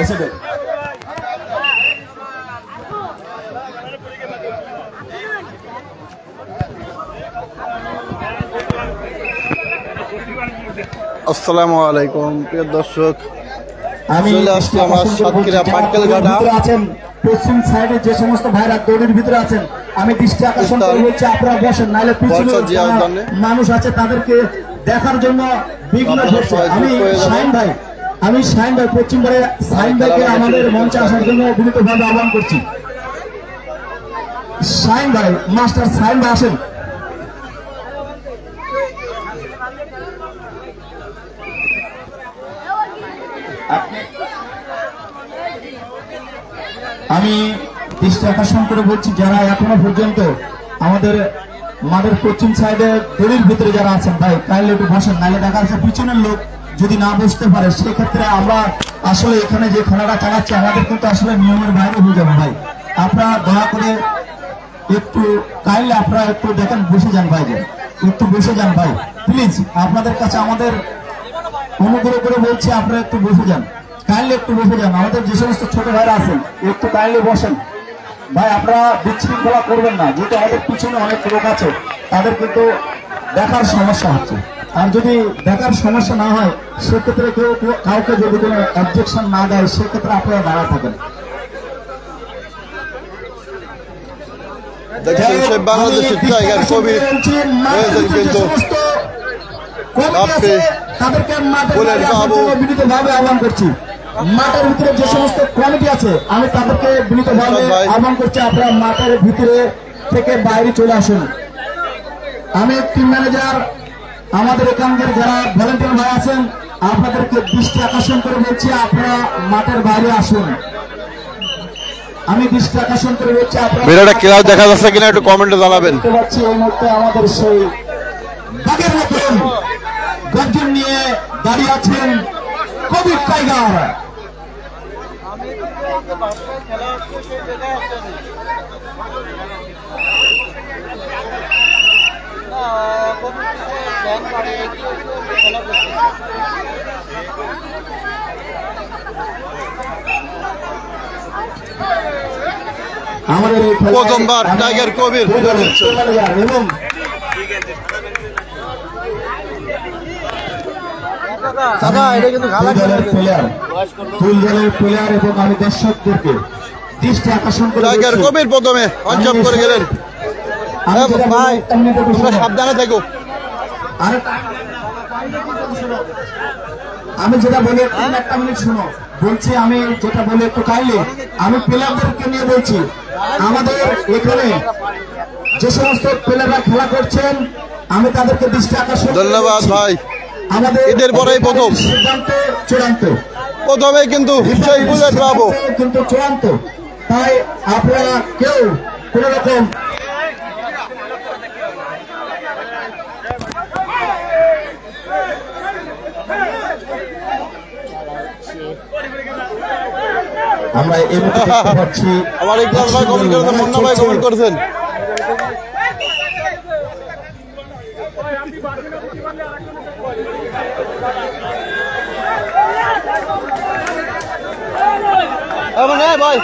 এসে দেখ আসসালামু আলাইকুম প্রিয় দর্শক, আমি চলে আসছি আমার সাতক্ষীরা পাটকেল ঘাটা। আছেন পশ্চিম সাইডে যে সমস্ত ভাইরা দড়ির ভিতরে আছেন, আমি দৃষ্টি আকর্ষণ করে বলছি আপনারা বসেন, নাহলে পিছনে মানুষ আছে তাদেরকে দেখার জন্য বিঘ্ন ঘটছে। আমি শাহিন ভাই পশ্চিম পাড়ে শাহিন ভাইকে আমাদের মঞ্চে আসার জন্য বিনীতভাবে আহ্বান করছি। শাহিন ভাই, মাস্টার শাহিন ভাই আসেন। আমি দৃষ্টি আকর্ষণ করে বলছি, যারা এখনো পর্যন্ত আমাদের মাঠের পশ্চিম সাইডে দড়ির ভিতরে যারা আছেন ভাই কাইন্ডলি একটু বসেন, নাহলে দেখা যাচ্ছে পিছনের লোক যদি না বসতে পারে সেক্ষেত্রে আমরা আসলে এখানে যে খেলাটা চালাচ্ছি আমাদের কিন্তু আসলে নিয়মের বাইরে হয়ে যাবে ভাই। আপনারা দয়া করে একটু কাইন্ডলি আপনারা একটু দেখেন, বসে যান ভাই, একটু বসে যান ভাই প্লিজ। আপনাদের কাছে আমাদের অনুগ্রহ করে বলছি আপনারা একটু বসে যান, কাইন্ডলি একটু বসে যান। আমাদের যে সমস্ত ছোট ভাইরা আছেন একটু কাইন্ডলি বসেন ভাই, আপনারা বিশৃঙ্খলা করবেন না, যেহেতু আমাদের পিছনে অনেক লোক আছে তাদের কিন্তু দেখার সমস্যা হচ্ছে। আর যদি দেখার সমস্যা না হয় সেক্ষেত্রে কেউ কাউকে যদি কোনো অবজেকশন না দেয় সেক্ষেত্রে আপনারা দাঁড়া থাকেন। বাংলাদেশের টাইগার কবির তাদেরকে বিনীতভাবে আহ্বান করছি। মাঠের ভিতরে যে সমস্ত কমিটি আছে আমি তাদেরকে বিনীতভাবে আহ্বান করছি, আপনারা মাঠের ভিতরে থেকে বাইরে চলে আসুন। আমি টিম ম্যানেজার, আমাদের এখানকার যারা ভলেন্টিয়ার ভাই আছেন আপনাদেরকে দৃষ্টি আকর্ষণ করে বলছি আপনারা মাঠের বাইরে আসুন। আমি দৃষ্টি আকর্ষণ করে বলছি আপনারা ভিডিওটা ক্লিয়ার দেখা যাচ্ছে কিনা একটু কমেন্টে জানাবেন। দেখতে পাচ্ছি এই মুহূর্তে আমাদের সেই বাগের মতন গর্জন নিয়ে দাঁড়িয়ে আছেন কবির টাইগার। আমাদের প্রথমবার টাইগার কবির এবং প্লেয়ার এবং আমি দর্শকদেরকে দৃষ্টি আকর্ষণ করে টাইগার কবির প্রথমে অঞ্চল করে গেলেন। সাবধানে থাকো। আমি যেটা বলি একটা মিনিট শুনো বলছি, আমি যেটা বলি একটু কাইলে আমি প্লেয়ারদেরকে নিয়ে বলছি, আমাদের এখানে যে সমস্ত প্লেয়াররা খেলা করছেন আমি তাদেরকে দৃষ্টি আকর্ষণ। ধন্যবাদ ভাই। আমাদের ঈদের পরেই প্রথম সিদ্ধান্ত চূড়ান্ত, প্রথমে কিন্তু সেই বুলেট বাবু কিন্তু চূড়ান্ত, তাই আপনারা কেউ কোন রকম আমরা এই মুহূর্তে দেখতে পাচ্ছি আমার ইকবাল ভাই কমেন্ট করেছেন, মুন্না ভাই কমেন্ট করেছেন। ভাই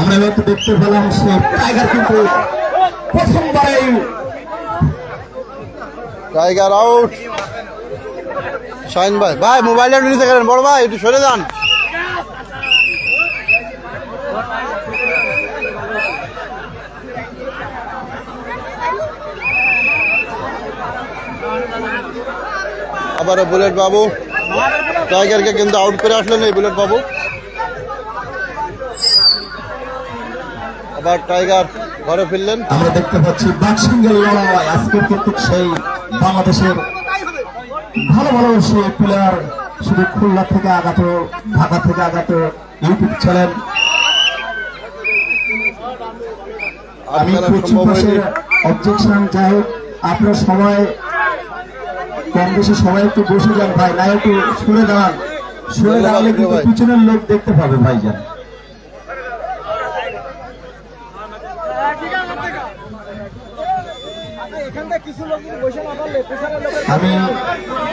আমরা একটু দেখতে পেলাম সে টাইগার কিন্তু প্রথমবারে টাইগার আউট। শাহিন ভাই, ভাই মোবাইলটা নিতে গেলেন, বড় ভাই একটু সরে যান। আবার বুলেট বাবু টাইগারকে কিন্তু আউট করে আসলেন এই বুলেট বাবু। আবার টাইগার ঘরে ফিরলেন। আমরা দেখতে পাচ্ছি বাক্সিংয়ের লড়াই আজকে কিন্তু সেই বাংলাদেশের ভালো ভালো সেই প্লেয়ার শুধু খুলনা থেকে আগত, ঢাকা থেকে আগত ইউটিউব চ্যানেল। আমি অবজেকশন যাই হোক, আপনার সবাই কম বেশি সবাই একটু বসে যান ভাই, না একটু সরে দাঁড়ান, সরে দাঁড়ালে কিন্তু পিছনের লোক দেখতে পাবে ভাই যান। আমি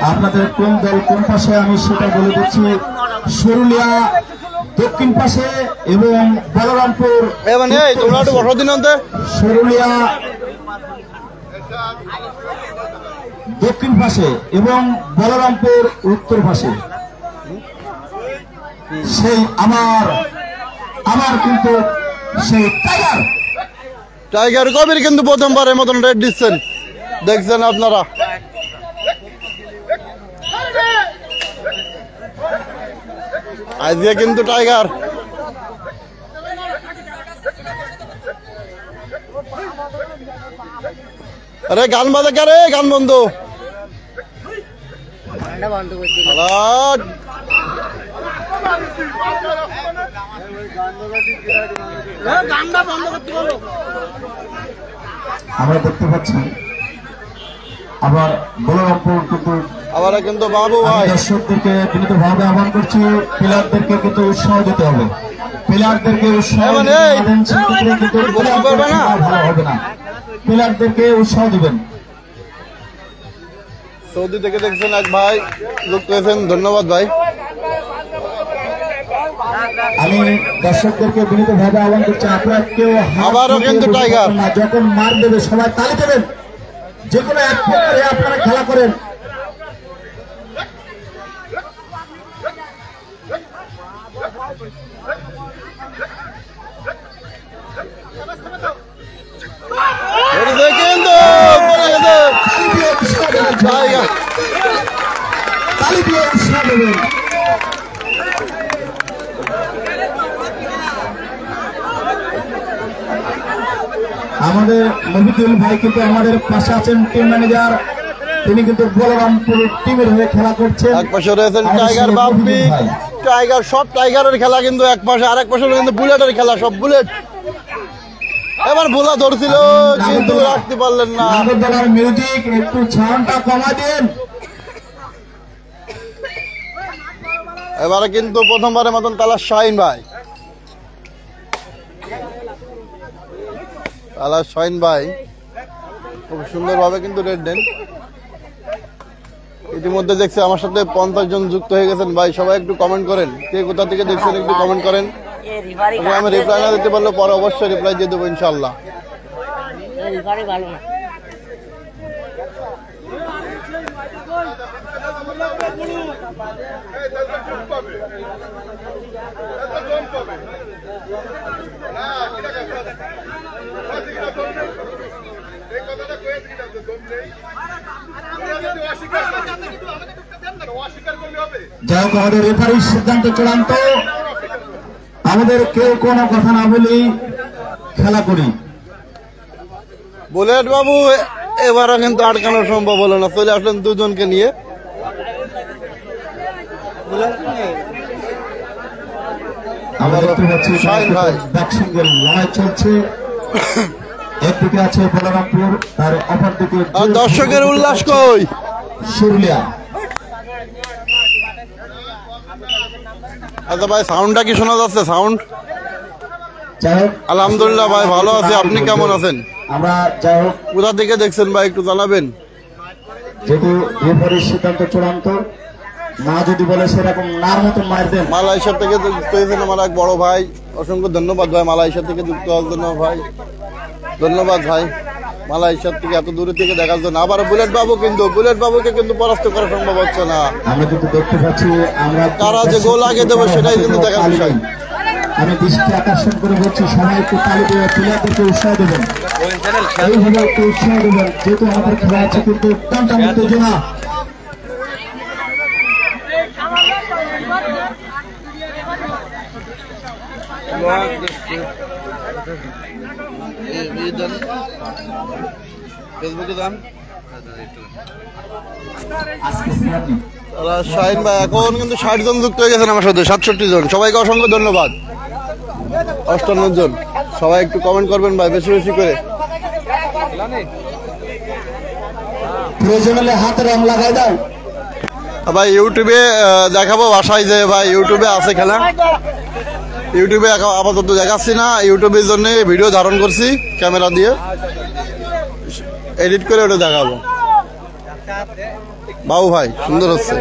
আপনাদের কোন দল কোন পাশে আমি সেটা বলে দিচ্ছি। সরুলিয়া দক্ষিণ পাশে এবং বলরামপুর মানে তোমরা একটু বসো দিন অন্তে। সরুলিয়া দক্ষিণ পাশে এবং বলরামপুর উত্তর পাশে। সেই আমার কিন্তু সেই টাইগার কবির কিন্তু প্রথমবারের মতন রেড দিচ্ছেন, দেখছেন আপনারা। আজকে কিন্তু টাইগার আরে গান বাজে কে রে, গান বন্ধ। আমরা দেখতে পাচ্ছি আবার বলরামপুর কিন্তু বাবু ভাই দর্শকদেরকে বিনীতভাবে আহ্বান করছি, প্লেয়ারদেরকে কিন্তু উৎসাহ দিতে হবে। প্লেয়ারদেরকে উৎসাহ ভালো হবে না, প্লেয়ারদেরকে উৎসাহ দিবেন। সৌদি থেকে দেখছেন এক ভাই যুক্ত হয়েছেন, ধন্যবাদ ভাই। আমি দর্শকদেরকে বিনীতভাবে আহ্বান করছি, আপনারা কেউ আবারও কিন্তু টাইগার যখন মার দেবে সবাই তালি দেবেন। যে কোনো এক প্রকারে আপনারা খেলা করেন। তালি দিয়ে উৎসাহ দেবেন। আমাদের মহিদুল ভাই কিন্তু আমাদের পাশে আছেন, টিম ম্যানেজার। তিনি কিন্তু বলরামপুর টিমের হয়ে খেলা করছেন। এক পাশে রয়েছেন টাইগার বাপ্পি, টাইগার সব টাইগারের খেলা কিন্তু এক পাশে, আর এক পাশে কিন্তু বুলেটের খেলা, সব বুলেট। এবার ভোলা ধরছিল কিন্তু রাখতে পারলেন না। নাগরদোলার মিউজিক একটু সাউন্ডটা কমা দিন। এবারে কিন্তু প্রথমবারের মতন তালা শাহিন ভাই, তালা শাহিন ভাই খুব সুন্দরভাবে কিন্তু রেড দেন। ইতিমধ্যে দেখছি আমার সাথে 50 জন যুক্ত হয়ে গেছেন ভাই, সবাই একটু কমেন্ট করেন, কে কোথা থেকে দেখছেন একটু কমেন্ট করেন। আমি রিপ্লাই না দিতে পারলে পরে অবশ্যই রিপ্লাই দিয়ে দেবো ইনশাল্লাহ। যাই হোক, আমাদের রেফারির সিদ্ধান্ত চূড়ান্ত। আমাদের কেউ কোনো কথা না বলেই খেলা করি। বুলেট বাবু এবারও কিন্তু আটকানো সম্ভব হলো না, চলে আসলেন দুজনকে নিয়ে। আমরা দেখতে পাচ্ছি বক্সিংয়ের লড়াই চলছে। একদিকে আছে বলরামপুর, তার অপরদিকে দর্শকের উল্লাস কই সরুলিয়া। আচ্ছা ভাই, সাউন্ডটা কি শোনা যাচ্ছে? সাউন্ড আলহামদুলিল্লাহ ভাই, ভালো আছি। আপনি কেমন আছেন? আমরা যাই হোক, কোথা থেকে দেখছেন ভাই একটু জানাবেন। যেহেতু রেফারির সিদ্ধান্ত চূড়ান্ত, না যদি বলে সেরকম নার মতো মার দেন। মালয়েশিয়া থেকে যুক্ত হয়েছেন আমার এক বড় ভাই, অসংখ্য ধন্যবাদ ভাই মালয়েশিয়া থেকে যুক্ত হওয়ার জন্য ভাই, ধন্যবাদ ভাই মালয়েশিয়ার থেকে এত দূরে থেকে দেখার জন্য। আবার বুলেট বাবুকে কিন্তু পরাস্ত করা সম্ভব হচ্ছে না। আমরা কিন্তু দেখতে পাচ্ছি তারা যে গোল আগে দেবো সেটাই কিন্তু দেখার বিষয়। আমি দৃষ্টি আকর্ষণ করে বলছি, সবাই একটু তালি দিয়ে প্লেয়ারদেরকে উৎসাহ দেবেন, এইভাবে একটু উৎসাহ দেবেন। যেহেতু আমাদের খেলা আছে কিন্তু অত্যন্ত উত্তেজনা। শাহিন ভাই এখন কিন্তু 60 জন যুক্ত হয়ে গেছেন আমার সাথে, 67 জন। সবাইকে অসংখ্য ধন্যবাদ। 58 জন, সবাই একটু কমেন্ট করবেন ভাই বেশি বেশি করে। প্রয়োজন হলে হাতে রং লাগাই দাও ভাই। ইউটিউবে দেখাবো বাসায় যে ভাই ইউটিউবে আছে খেলা, ইউটিউবে আপাতত দেখাচ্ছি না, ইউটিউবের জন্য ভিডিও ধারণ করছি ক্যামেরা দিয়ে। এডিট করে ওটা দেখাবো। বাবু ভাই সুন্দর হচ্ছে।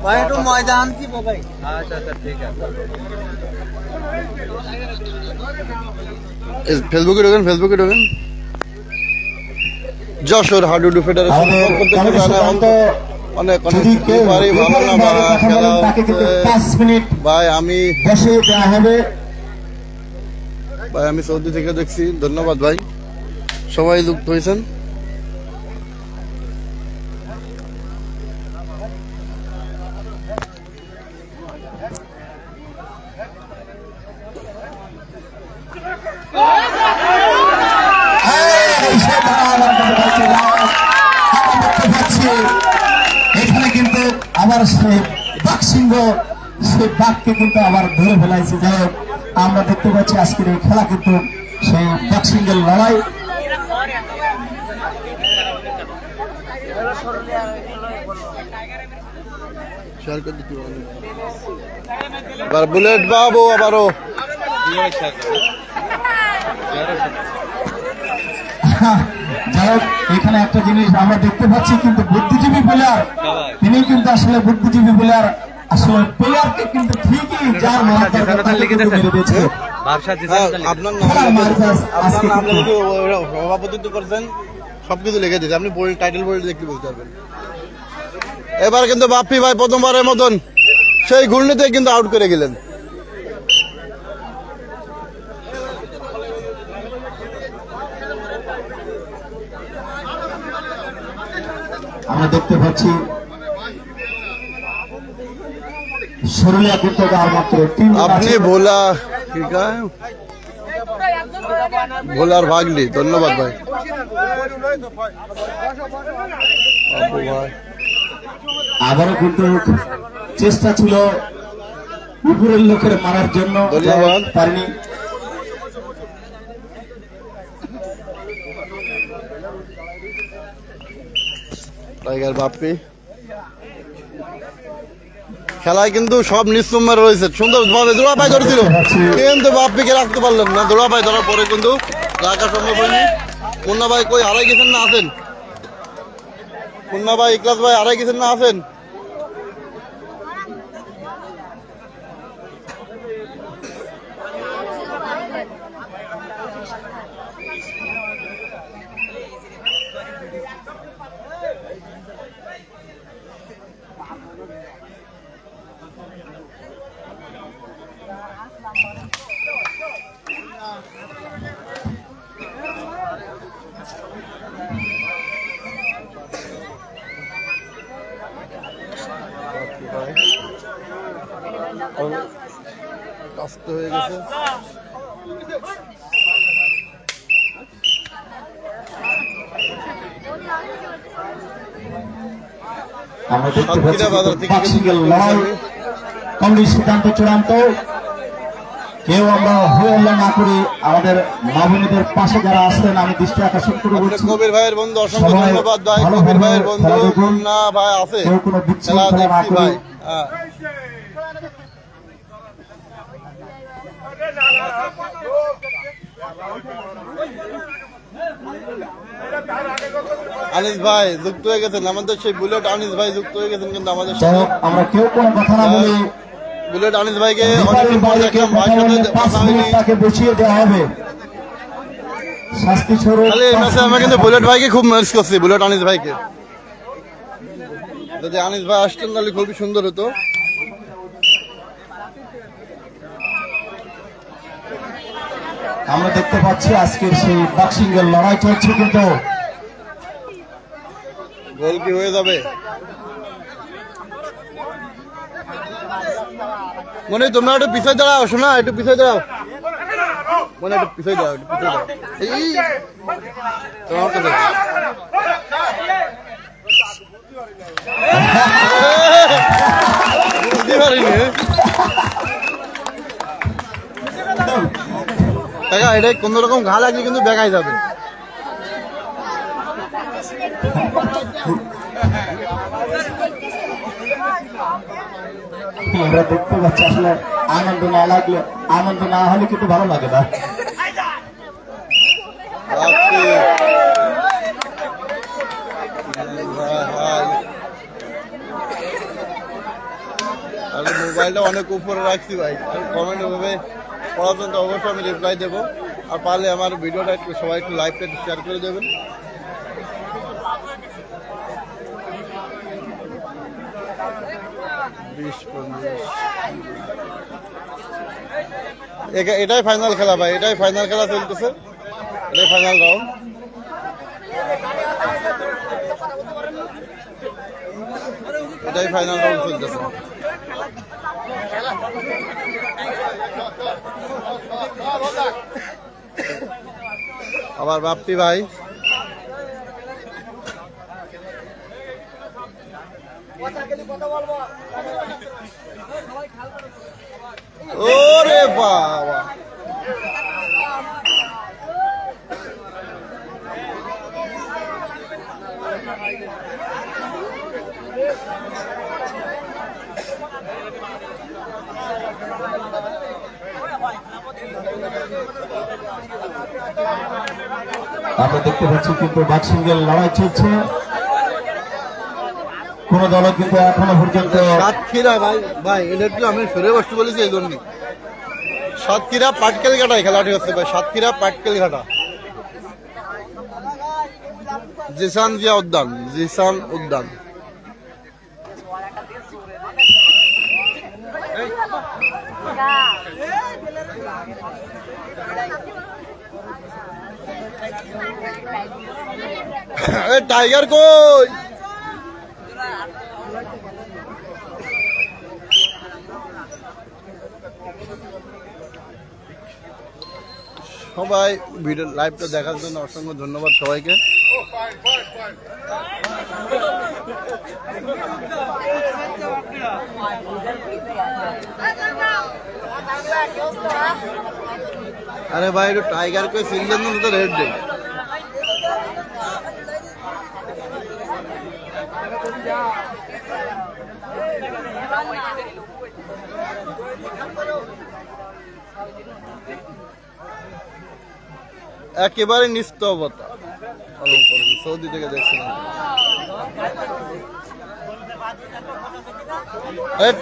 ভাই একটু ময়দান কি ভাই? আচ্ছা আচ্ছা ঠিক আছে। ফেসবুকে ঢোকেন, ফেসবুকে ঢোকেন। যশোর হাডুডু ফেডারেশন অনেক অনেক ভালো না খেলা ভাই। আমি ভাই আমি সৌদি থেকে দেখছি। ধন্যবাদ ভাই, সবাই যুক্ত হয়েছেন। এখানে কিন্তু আবার সেই বাঘসিংহ, সেই বাঘকে কিন্তু আবার ধরে ফেলাইছে। যাই হোক, আমরা দেখতে পাচ্ছি আজকের এই খেলা কিন্তু সেই বাঘসিংহের লড়াই। বুলেট বাবু আবারও যাই হোক, এখানে একটা জিনিস আমরা দেখতে পাচ্ছি, কিন্তু বুদ্ধিজীবী প্লেয়ার, তিনি কিন্তু আসলে বুদ্ধিজীবী প্লেয়ার, আসলে প্লেয়ারকে কিন্তু ঠিকই যার মেরে দিয়েছে। আপনার সভাপতিত্ব করছেন, সবকিছু লিখে দিয়েছে। আপনি টাইটেল বলে দেখতে বলতে পারবেন। এবার কিন্তু বাপ্পি ভাই প্রথমবারের মতন সেই ঘূর্ণিতে কিন্তু আউট করে গেলেন। আমরা দেখতে পাচ্ছি সরুলিয়া কিন্তু আর মাত্র আপনি ভোলা ভোলার ভাগলি। ধন্যবাদ ভাই। আবারও কিন্তু চেষ্টা ছিল উপরের লোকের মারার জন্য, ধন্যবাদ পারেনি। টাইগার বাপ্পি খেলায় কিন্তু সব নিঃসম্মার রয়েছে। সুন্দর ভাবে দোড়াপাই ধরেছিল, কিন্তু বাপ্পিকে রাখতে পারলেন না। দোড়াপাই ধরার পরে কিন্তু রাখা সম্ভব হয়নি। মুন্না ভাই কই হারাই গেছেন না আছেন? মুন্না ভাই, ইকলাস ভাই হারাই গেছেন না আছেন? কষ্ট হয়ে গেছে। আমরা দেখতে পাচ্ছি বাক্সিংয়ের লড়াই কমিটির সিদ্ধান্ত চূড়ান্ত। কেউ আমরা হইহল্লা না করি, আমাদের মামুনিদের পাশে যারা আসছেন আমি দৃষ্টি আকর্ষণ করে বলছি, কবির ভাইয়ের বন্ধু অসংখ্য ধন্যবাদ ভাই। কবির ভাইয়ের বন্ধু মুন্না ভাই আছে, কেউ কোনো বিচ্ছিন্ন খেলা না করি। আনিস ভাই যুক্ত হয়ে গেছেন, আমাদের সেই বুলেট আনিস ভাই যুক্ত হয়ে গেছেন কিন্তু আমাদের সাথে। আমরা কেউ কোনো কথা না বলি, বুলেট আনিস ভাইকে অনেকদিন পর দেখলাম, ভাইয়ের সাথে কথা হয়নি। তাকে বসিয়ে দেওয়া হবে শাস্তি স্বরূপ। খালি এই ম্যাচে আমরা কিন্তু বুলেট ভাইকে খুব মিস করছি, বুলেট আনিস ভাইকে। যদি আনিস ভাই আসতেন তাহলে খুবই সুন্দর হতো। আমরা দেখতে পাচ্ছি আজকের সেই বক্সিংয়ের লড়াই চলছে, কিন্তু গোল কি হয়ে যাবে? মনে তোমরা একটু পিছিয়ে দাঁড়াও, শোনা একটু পিছিয়ে দাঁড়াও, মনে একটু পিছিয়ে দাঁড়াও, একটু পিছিয়ে দাঁড়াও। এই তোমার কাছে বুঝতে পারিনি দেখা, এটা কোন রকম ঘা লাগলে কিন্তু দেখাই যাবে। আমরা দেখতে পাচ্ছি আসলে আনন্দ না লাগলে, আনন্দ না হলে কিন্তু ভালো লাগে না। আর মোবাইলটা অনেক উপরে রাখছি ভাই, কমেন্ট ওভাবে পড়ার জন্য অবশ্যই আমি রিপ্লাই দেবো। আর পারলে আমার ভিডিওটা একটু সবাই একটু লাইভটা একটু শেয়ার করে দেবেন। এটাই ফাইনাল খেলা ভাই, এটাই ফাইনাল খেলা চলতেছে, এটাই ফাইনাল রাউন্ড। এটাই ফাইনাল রাউন্ড চলতেছে। আবার বাপ্পি ভাই ওরে বাবা, আমরা দেখতে পাচ্ছি কিন্তু বাক্সিঙ্গেল লড়াই চলছে, কোন দল কিন্তু এখনো পর্যন্ত সাতক্ষীরা ভাই ভাই এটা একটু আমি সরে বসতে বলেছি এই জন্য। সাতক্ষীরা পাটকেল ঘাটায় খেলাটি হচ্ছে ভাই, সাতক্ষীরা পাটকেল ঘাটা জিসান জিয়া উদ্যান, জিসান উদ্যান। টাইগার কই? সবাই ভিডিও লাইভটা দেখার জন্য অসংখ্য ধন্যবাদ সবাইকে। আরে ভাই একটু টাইগার কে সিঙ্গেল না তো রেড দে। একেবারে নিস্তবতা পালন করবে, সৌদি থেকে দেখছিলাম।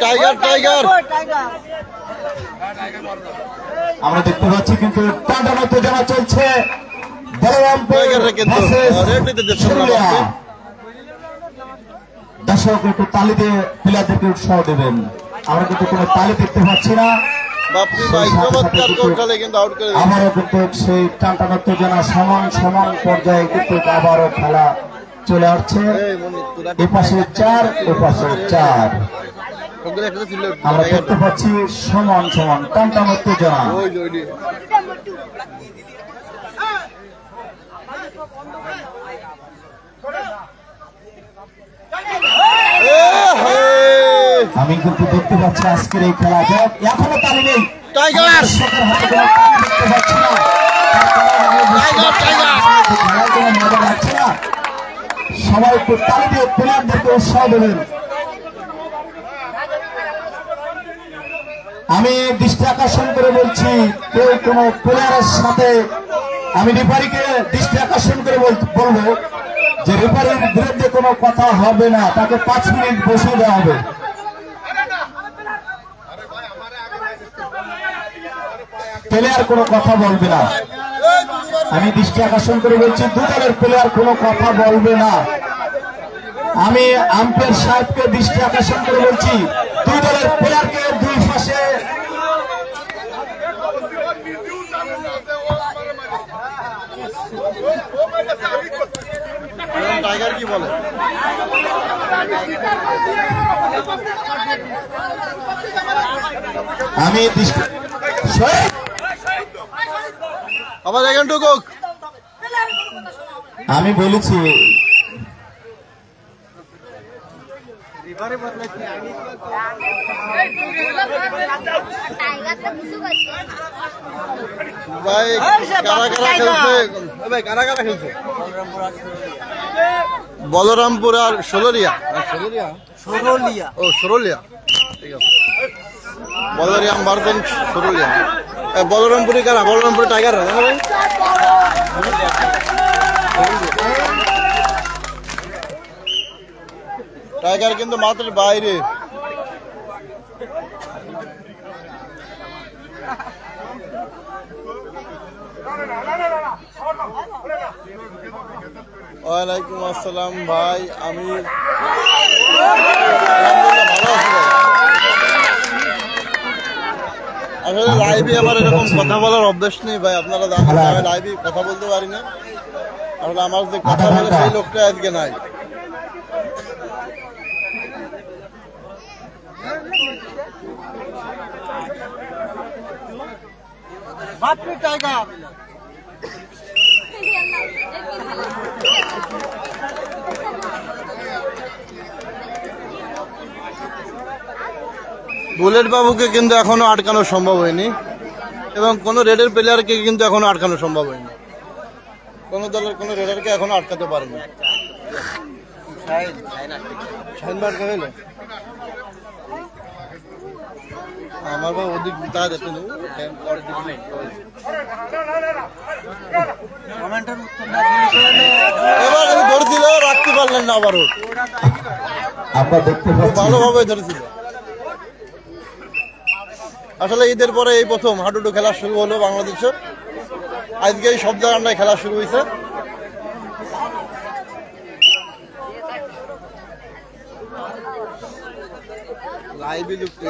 টাইগার টাইগার আমরা দেখতে পাচ্ছি কিন্তু টাটানো জানা চলছে। দর্শক একটু তালি দিয়ে প্লেয়ারদেরকে উৎসাহ দেবেন, আমরা কিন্তু কোনো তালি দেখতে পাচ্ছি না। আবারও কিন্তু সেই টানটানো উত্তেজনা সমান সমান পর্যায়ে কিন্তু আবারও খেলা চলে আসছে। এপাশে 4 ওপাশে 4, আমরা দেখতে পাচ্ছি সমান সমান টানটানো উত্তেজনা। আমি কিন্তু দেখতে পাচ্ছি আজকের এই খেলা এখনো তালি নেই, টাইগার দেখতে পাচ্ছি না, খেলার কোনো মজা লাগছে না। সবাই একটু তালি দিয়ে প্লেয়ারদেরকে উৎসাহ দেবেন। আমি দৃষ্টি আকর্ষণ করে বলছি, কেউ কোন প্লেয়ারের সাথে, আমি রেফারিকে দৃষ্টি আকর্ষণ করে বলবো যে রেফারির বিরুদ্ধে কোনো কথা হবে না, তাকে 5 মিনিট বসিয়ে দেওয়া হবে। প্লেয়ার কোনো কথা বলবে না, আমি দৃষ্টি আকর্ষণ করে বলছি, দু দলের প্লেয়ার কোনো কথা বলবে না। আমি আম্পায়ার সাহেবকে দৃষ্টি আকর্ষণ করে বলছি, দুই দলের প্লেয়ারকে দুই পাশে টাইগার কি বলে? আমি আবার দেখেন টুকুক, আমি বলেছি ভাই কারা কারা খেলছে, ভাই কারা কারা খেলছে? বলরামপুর আর ষোলরিয়া, ও ষোলরিয়া, ঠিক আছে। বলরাম ভার্সন ষোলরিয়া, বলরামপুরে কারা? বলরামপুরে টাইগার ভাই, টাইগার কিন্তু মাত্র বাইরে। ওয়ালাইকুম আসসালাম ভাই, আমি আলহামদুলিল্লাহ ভালো আছি ভাই। আসলে লাইভে আমার এরকম কথা বলার অভ্যাস নেই ভাই, আপনারা জানেন আমি লাইভে কথা বলতে পারি না। আসলে আমার যে কথা বলে সেই লোকটা আজকে নাই। বুলেট বাবুকে কিন্তু এখনো আটকানো সম্ভব হয়নি এবং কোন রেডের প্লেয়ারকে কিন্তু এখনো আটকানো সম্ভব হয়নি। কোন দলের কোন রেডারকে এখনো আটকাতে পারেনি। আমার ভাই ওদিক তা যেতে এবার ধরেছিল, রাখতে পারলেন না আবারও, আমরা দেখতে পাচ্ছি ভালোভাবে ধরেছিল। আসলে ঈদের পরে এই প্রথম হাডুডু খেলা শুরু হলো বাংলাদেশের। আজকে এই সব জায়গায় খেলা শুরু হয়েছে। লাইভে যুক্ত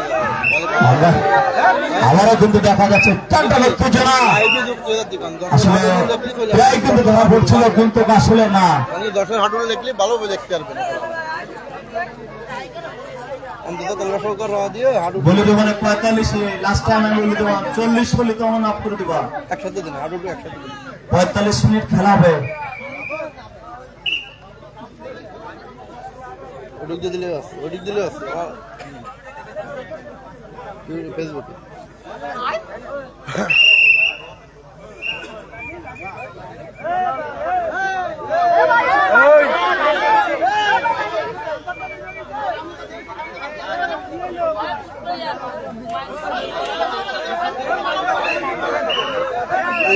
আবারও কিন্তু দেখা যাচ্ছে টানটান উত্তেজনা। আসলে প্রায় কিন্তু ধরা পড়ছিল, কিন্তু আসলে না। দশের হাডুডু দেখলে ভালোভাবে দেখতে পারবেন। বলে দেবো মানে 45, লাস্ট টাইম আমি বলে দেবো 40 বলে তো অন অফ করে দেবো। একসাথে দিন হাডুডু একসাথে দিন। 45 মিনিট খেলা হবে। ওদিক দিয়ে দিলে আছে, ওদিক দিলে আছে ফেসবুকে।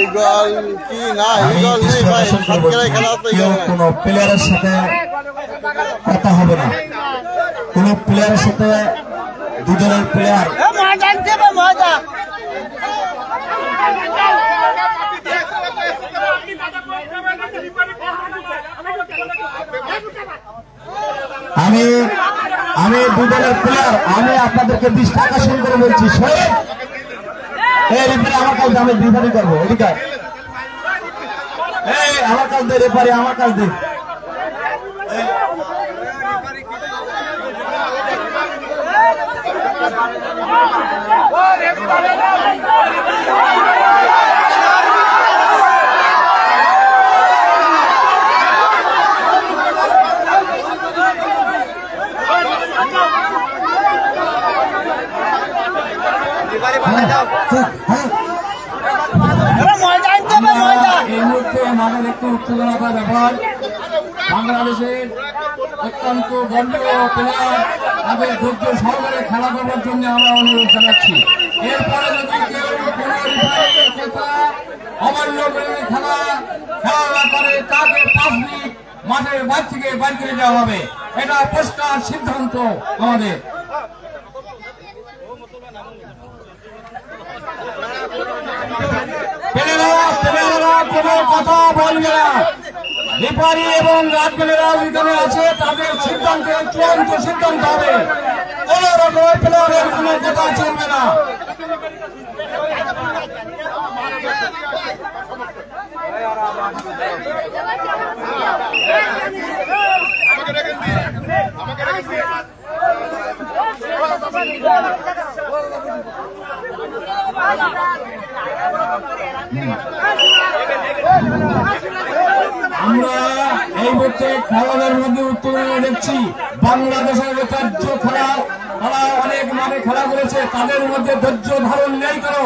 ইগল কি না, ইগল নেই ভাই, সাতক্ষীরায় খেলা আছে। কোন প্লেয়ারের সাথে কথা হবে না, কোন প্লেয়ারের সাথে দুজনের প্লেয়ার আমি দুজনের প্লেয়ার, আমি আপনাদেরকে 20 টাকা শুরু করে বলছি। আমার কাজ আমি রিফারি করবো, এদিকে আমার কাজ দিয়ে রেফারি, আমার কাজ দিয়ে এই মুহূর্তে আমাদের একটু উত্তেজনার ব্যাপার। বাংলাদেশের অত্যন্ত গণ্যমান্য প্লেয়ার তাদের ধৈর্য সহকারে খেলা করার জন্য আমরা অনুরোধ জানাচ্ছি। এরপরে যদি কেউ কোন রিফারিংয়ের কথা অমান্য করে খেলা করে, তাকে 5 মিনিট মাঠের বাইর থেকে বাইর করে দেওয়া হবে। এটা পরিষ্কার সিদ্ধান্ত আমাদের। প্লেয়াররা কোনো কথা বলবে না। রেফারি এবং রাজপ্লেয়াররা এখানে আছে, তাদের সিদ্ধান্তে চূড়ান্ত সিদ্ধান্ত হবে। কোন রকম প্লেয়ারের কোনো কথা চলবে না। আমরা এই মুহূর্তে খেলাদের মধ্যে উত্তেজনা দেখছি। বাংলাদেশের ঐতিহ্য খেলা, তারা অনেক মাঠে খেলা করেছে, তাদের মধ্যে ধৈর্য ধারণ নেই করো।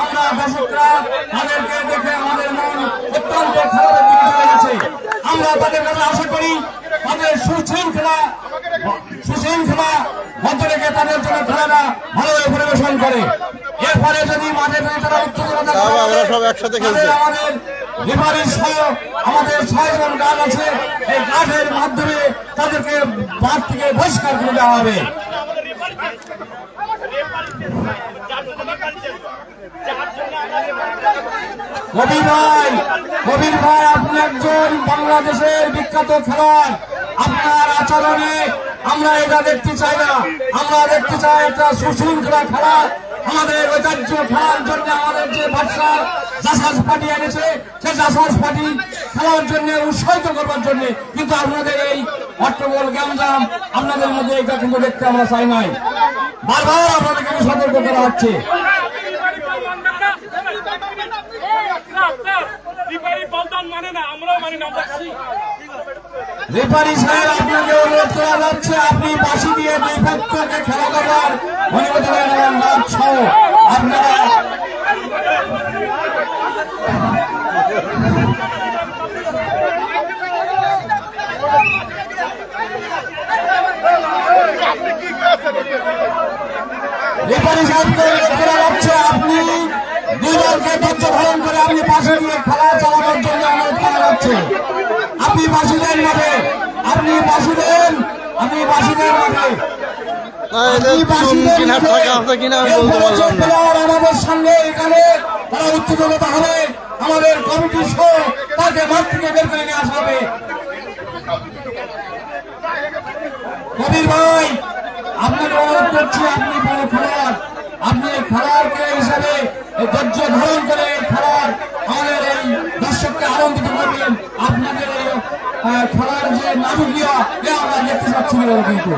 আমরা দর্শকরা তাদেরকে দেখে আমাদের মন অত্যন্ত খারাপের দিকে চলে গেছে। আমরা তাদের কাছে আশা করি তাদের সুশৃঙ্খলা মধ্য রেখে তাদের জন্য খেলাটা ভালোভাবে পরিবেশন করে। এরপরে যদি মাঠে তারা উত্তেজনা আমাদের রেফারি সহ আমাদের 6 জন গার্ড আছে, এই গার্ডের মাধ্যমে তাদেরকে মাঠ থেকে বহিষ্কার করে দেওয়া হবে। কবির ভাই আপনি একজন বাংলাদেশের বিখ্যাত খেলোয়াড়, আপনার আচরণে আমরা এটা দেখতে চাই না। আমরা দেখতে চাই একটা সুশৃঙ্খলা খেলা, আমাদের ঐতিহ্য খেলার জন্য আমাদের যে ভাষা জাসাজ পার্টি এনেছে সেই জাসাজ পার্টি খেলার জন্য উৎসাহিত করবার জন্য, কিন্তু আপনাদের এই হট্টগোল গ্যামজাম আপনাদের মধ্যে এটা কিন্তু দেখতে আমরা চাই নাই। বারবার আপনাদেরকে সতর্ক করা হচ্ছে। রেফারি সাহেব, আপনাকে অনুরোধ করা যাচ্ছে আপনি বাঁশি দিয়ে দুই পক্ষকে খেলা করবার অনুমতি দেন সহ আপনারা রেফারি সাহেবকে অনুরোধ করা যাচ্ছে আপনি দুই দলকে ধৈর্য ধারণ করে আপনি বাঁশি দিয়ে খেলা চালানোর জন্য অনুরোধ করা যাচ্ছে। আপনি বাঁশি দেন মাঠে, আপনি বাঁশি দেন, আপনি বাঁশি দেন মাঠে। আমাদের সঙ্গে এখানে তারা উত্তেজনতা হবে, আমাদের কমিটি সহ তাকে মাঠ থেকে বের করে নিয়ে আসা হবে। কবির ভাই, আপনাকে অনুরোধ করছি, আপনি বড় খেলোয়াড়, আপনি খেলোয়াড়কে হিসাবে ধৈর্য ধারণ করে খেলার আমাদের এই দর্শককে আনন্দিত করবেন। আপনাদের এই খেলার যে নাটকীয় আমরা দেখতে পাচ্ছি না কিন্তু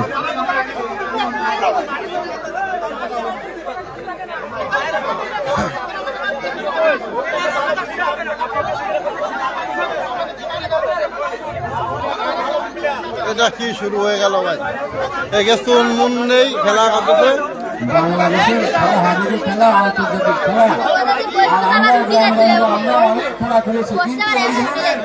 এটা কি শুরু হয়ে গেল ভাই? এগেছে উন্মুন নেই, খেলা করতেছে বাংলাদেশের খেলা, হাজির খেলা, আন্তর্জাতিক খেলা। আর আমরা অনেক খেলা খেলেছি, কিন্তু এই ধরনের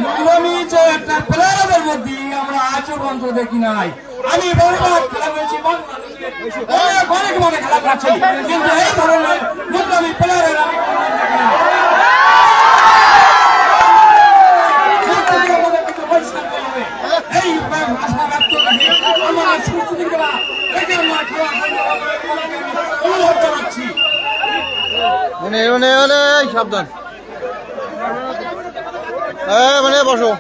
নিয়মী যে একটা প্লেয়ারদের মধ্যে আমরা আজও পর্যন্ত দেখি নাই। আমি বহুবার খেলা করেছি, অনেক মানে খেলা করছি, কিন্তু এই ধরনের নিয়মী প্লেয়ারের এই ভাষা ব্যক্ত করে আমরা সুশৃঙ্খলা অনুরোধ জানাচ্ছি। সাবধান, মানে বসো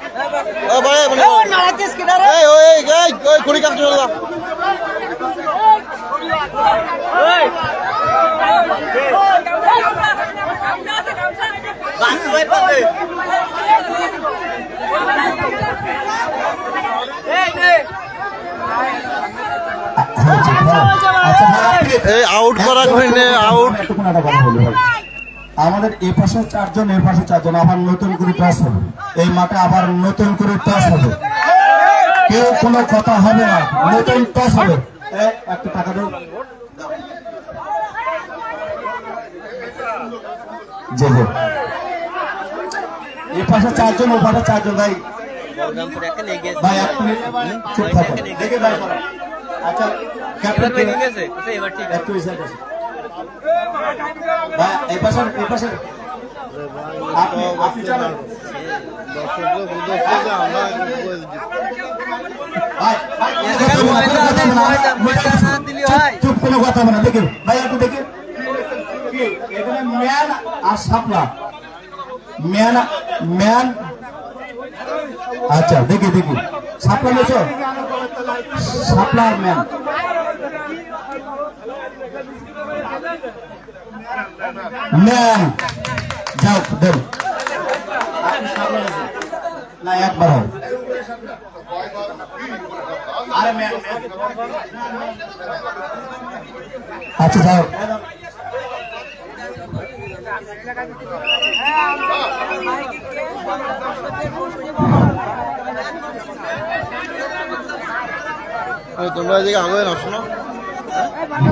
খড়ি কাটতে চললাম। আউট করা আউট। আমাদের এ পাশে চারজন, এ পাশে চারজন, আবার নতুন করে টস হবে এই মাঠে, আবার নতুন করে টস হবে, কেউ কোনো কথা হবে না, নতুন টস হবে। একটা টাকা দাও, জি জি, এ পাশে চারজন, ও পাশে চারজন। ভাই ভাই এক মিনিট চুপ থাকো, দেখে ভাই। আচ্ছা ক্যাপ্টেন একটু ইসাইড আছে ভাই, এই পাশে আপনি চলেন চুপ, কোনো কথা হবে না। দেখে ভাই একটু দেখে, এখানে ম্যান আর সাপলা, ম্যান আচ্ছা দেখি সাপলা নিয়েছ, সাপলা আর ম্যান। ম্যান যাও দেন না, একবার হবে। আরে ম্যান, আচ্ছা যাও। তোমরা এদিকে আগে না শোনো।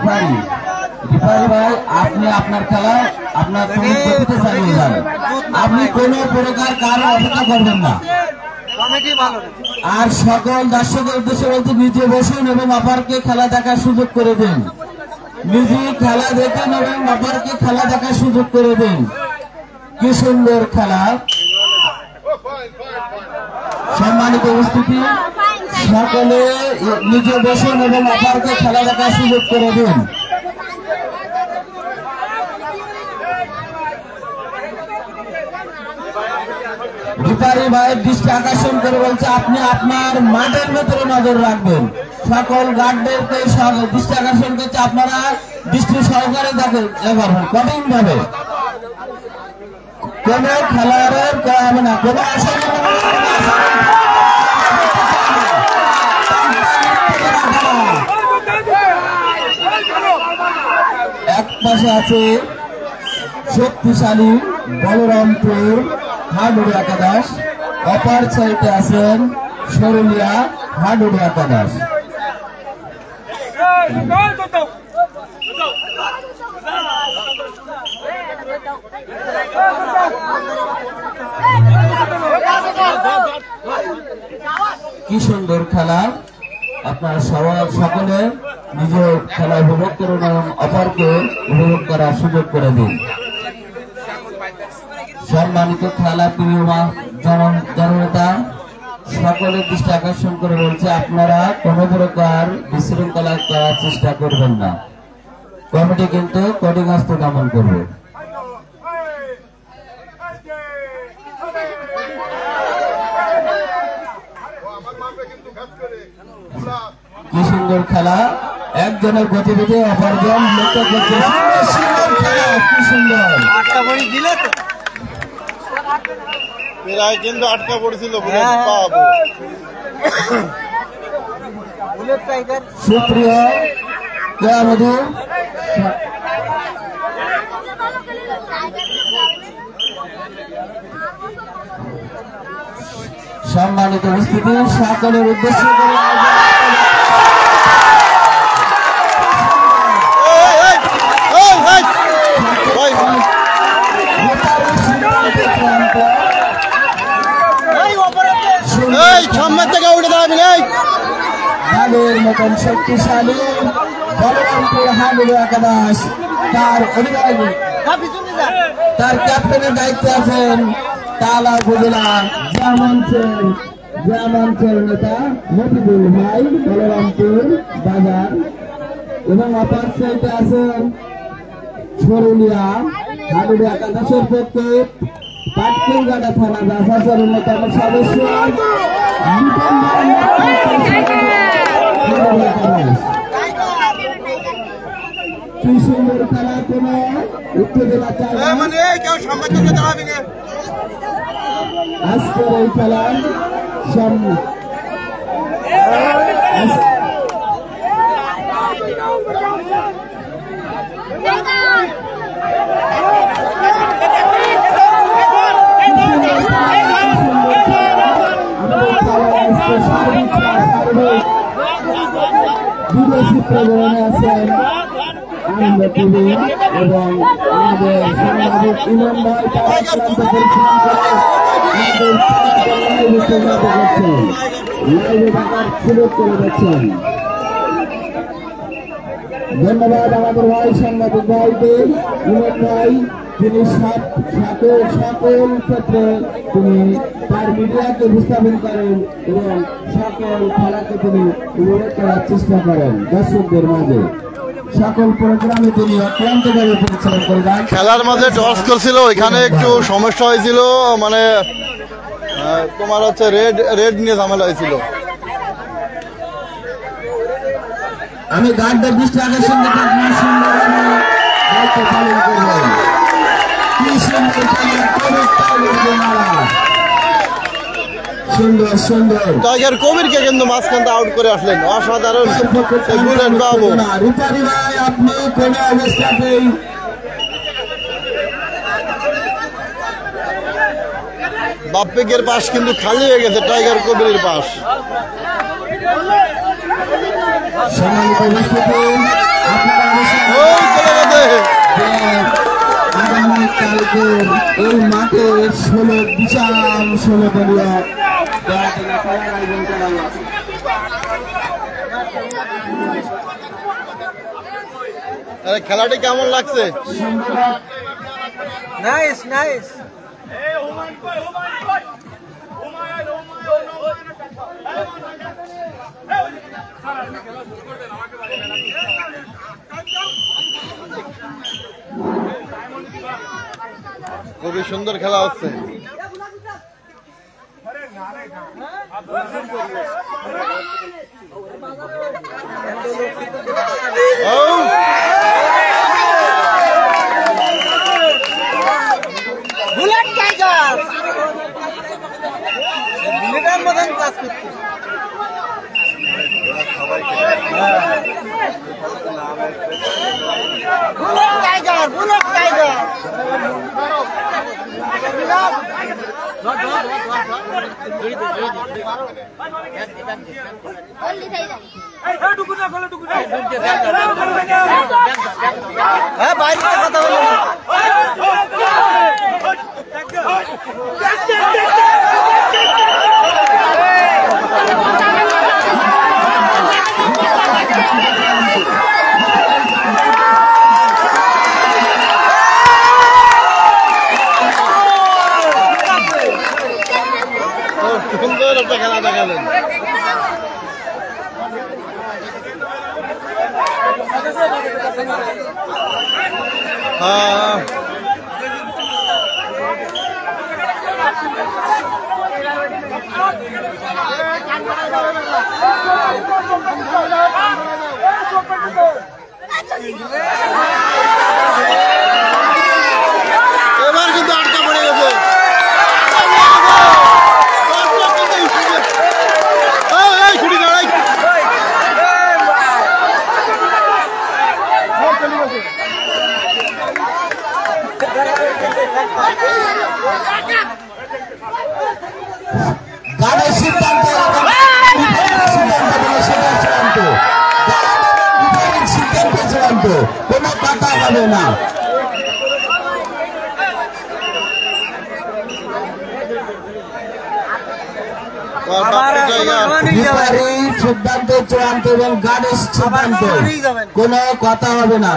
ভাই আপনি আপনার খেলা আপনার গতিতে চালিয়ে যান, আপনি কোন প্রকার কারো অপেক্ষা করবেন না। আর সকল দর্শকের উদ্দেশ্যে বলতে নিজে বসুন এবং অপরকে খেলা দেখার সুযোগ করে দিন, নিজে খেলা দেখেন এবং অপরকে খেলা দেখার সুযোগ করে দিন। কি সুন্দর খেলা। সম্মানিত উপস্থিতি, সকলে নিজে বসুন এবং অপরকে খেলা দেখার সুযোগ করে দিন। রূপালী ভাইয়ের দৃষ্টি আকর্ষণ করে বলছে আপনি আপনার মাঠের ভেতরে নজর রাখবেন। সকল গার্ডদেরকে দৃষ্টি আকর্ষণ করছে আপনারা দৃষ্টি সহকারে দেখেন কঠিন ভাবে কোন খেলোয়াড়ের করা হবে না, কোন এক পাশে আছে শক্তিশালী বলরামপুর হাডুড়ি একাদশ, অপর সাইডে আছেন সরুলিয়া হাডুড়ি একাদশ। কি সুন্দর খেলা, আপনারা সকলে নিজের খেলা উপভোগ করুন এবং অপরকে উপভোগ করার সুযোগ করে দিন। সম্মানিত খেলা প্রিয় জনতা সকলের দৃষ্টি আকর্ষণ করে বলছে আপনারা কোন প্রকার বিশৃঙ্খলা করার চেষ্টা করবেন না। কমিটি কিন্তু কঠিন হস্ত দমন করবে। কি সুন্দর খেলা, একজনের গতিবিধি অপরজন লক্ষ্য করছে। সুন্দর খেলা, কি সুন্দর প্রায় কিন্তু আটকা পড়েছিল সুপ্রিয় মধু সম্মানিত উপস্থিতি সকলের উদ্দেশ্য করে মতন শক্তিশালী বলরামপুর হাডুড়ি একাদশ তার অধিনায়ক তার ক্যাপ্টেনের দায়িত্বে আছেন তালা উপজেলা গ্রামাঞ্চল নেতা মফিদুল ভাই বলরামপুর বাজার, এবং অপর সাইডে আছেন সরুলিয়া হাডুড়ি একাদশের পক্ষে পাটকুলগাটা থানা দাসাসের অন্যতম সদস্য কি সুন্দর খেলা, কোন উত্তেজনা চাই আজকের এই খেলার সামনে বিদেশি প্রজনে আছেন আনন্দ টিভি এবং আমাদের সাংবাদিক ইমাম ভাই লাইভে থাকার সুযোগ করে যাচ্ছেন। ধন্যবাদ আমাদের ভাই সাংবাদিক ভাইকে, ইমাম ভাই তিনি সকল ক্ষেত্রে তিনি তার মিডিয়াকে উপস্থাপন করেন এবং সকল খেলাকে তিনি উপভোগ করার চেষ্টা করেন দর্শকদের মাঝে। সকল প্রোগ্রামে তিনি অক্লান্তভাবে পরিচালনা করে যান। খেলার মাঝে টস করছিল, এখানে একটু সমস্যা হয়েছিল, মানে তোমার হচ্ছে রেড নিয়ে ঝামেলা হয়েছিল। আমি গার্ডদের দৃষ্টি আকর্ষণ করতে আপনার সুন্দরভাবে দায়িত্ব পালন করবেন। কি সুন্দর সুন্দর সুন্দর টাইগার কবিরকে কিন্তু মাঝখানটা আউট করে আসলেন, অসাধারণ বাবু। রূপালী ভাই আপনি কোন অবস্থাতেই বাপ্পিকের পাশ কিন্তু খালি হয়ে গেছে, টাইগার কবিরের পাশ। সম্মানিত উপস্থিতি আগামীকালকে এই মাঠে 16 বিশাল 16 দলীয় খেলার আয়োজন করা হয়েছে। খেলাটি কেমন লাগছে? Nice nice. খুবই সুন্দর খেলা হচ্ছে। বুলেট টাইগার বুলেটের মতন কাজ করছে বুলেট টাইগার বুলেট টাইগার হ্যাঁ বাইরে কথা বলো সুন্দর একটা খেলা দেখালেন। হ্যাঁ এবার কিন্তু আটকা পড়ে গেছে। গানের সিদ্ধান্ত চূড়ান্ত, কোনো কথা হবে না। সিদ্ধান্ত চূড়ান্ত এবং গানের সিদ্ধান্ত, কোনো কথা হবে না।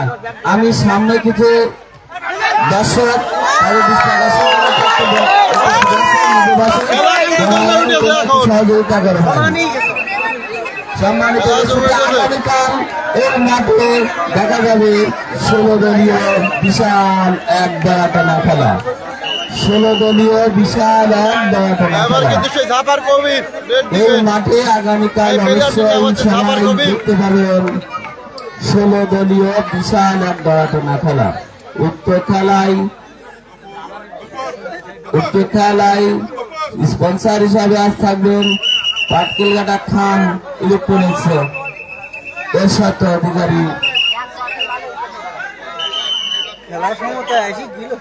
আমি সামনে কিছু দর্শক সহযোগিতা করবেন। সম্মানিত আগামীকাল এর মাঠে দেখা যাবে 16 দলীয় বিশাল এক দয়াটানা খেলা। 16 দলীয় বিশাল এক দয়াটানা খেলা এই মাঠে আগামীকাল অবশ্যই সবাই দেখতে পাবেন। 16 দলীয় বিশাল এক দয়াটানা খেলা। উক্ত খেলায় স্পন্সর হিসাবে আজ থাকবেন পাটকেলঘাটা খান ইলেকট্রনিক্স এর সাথে অধিকারী। খেলার সময় আসি দিল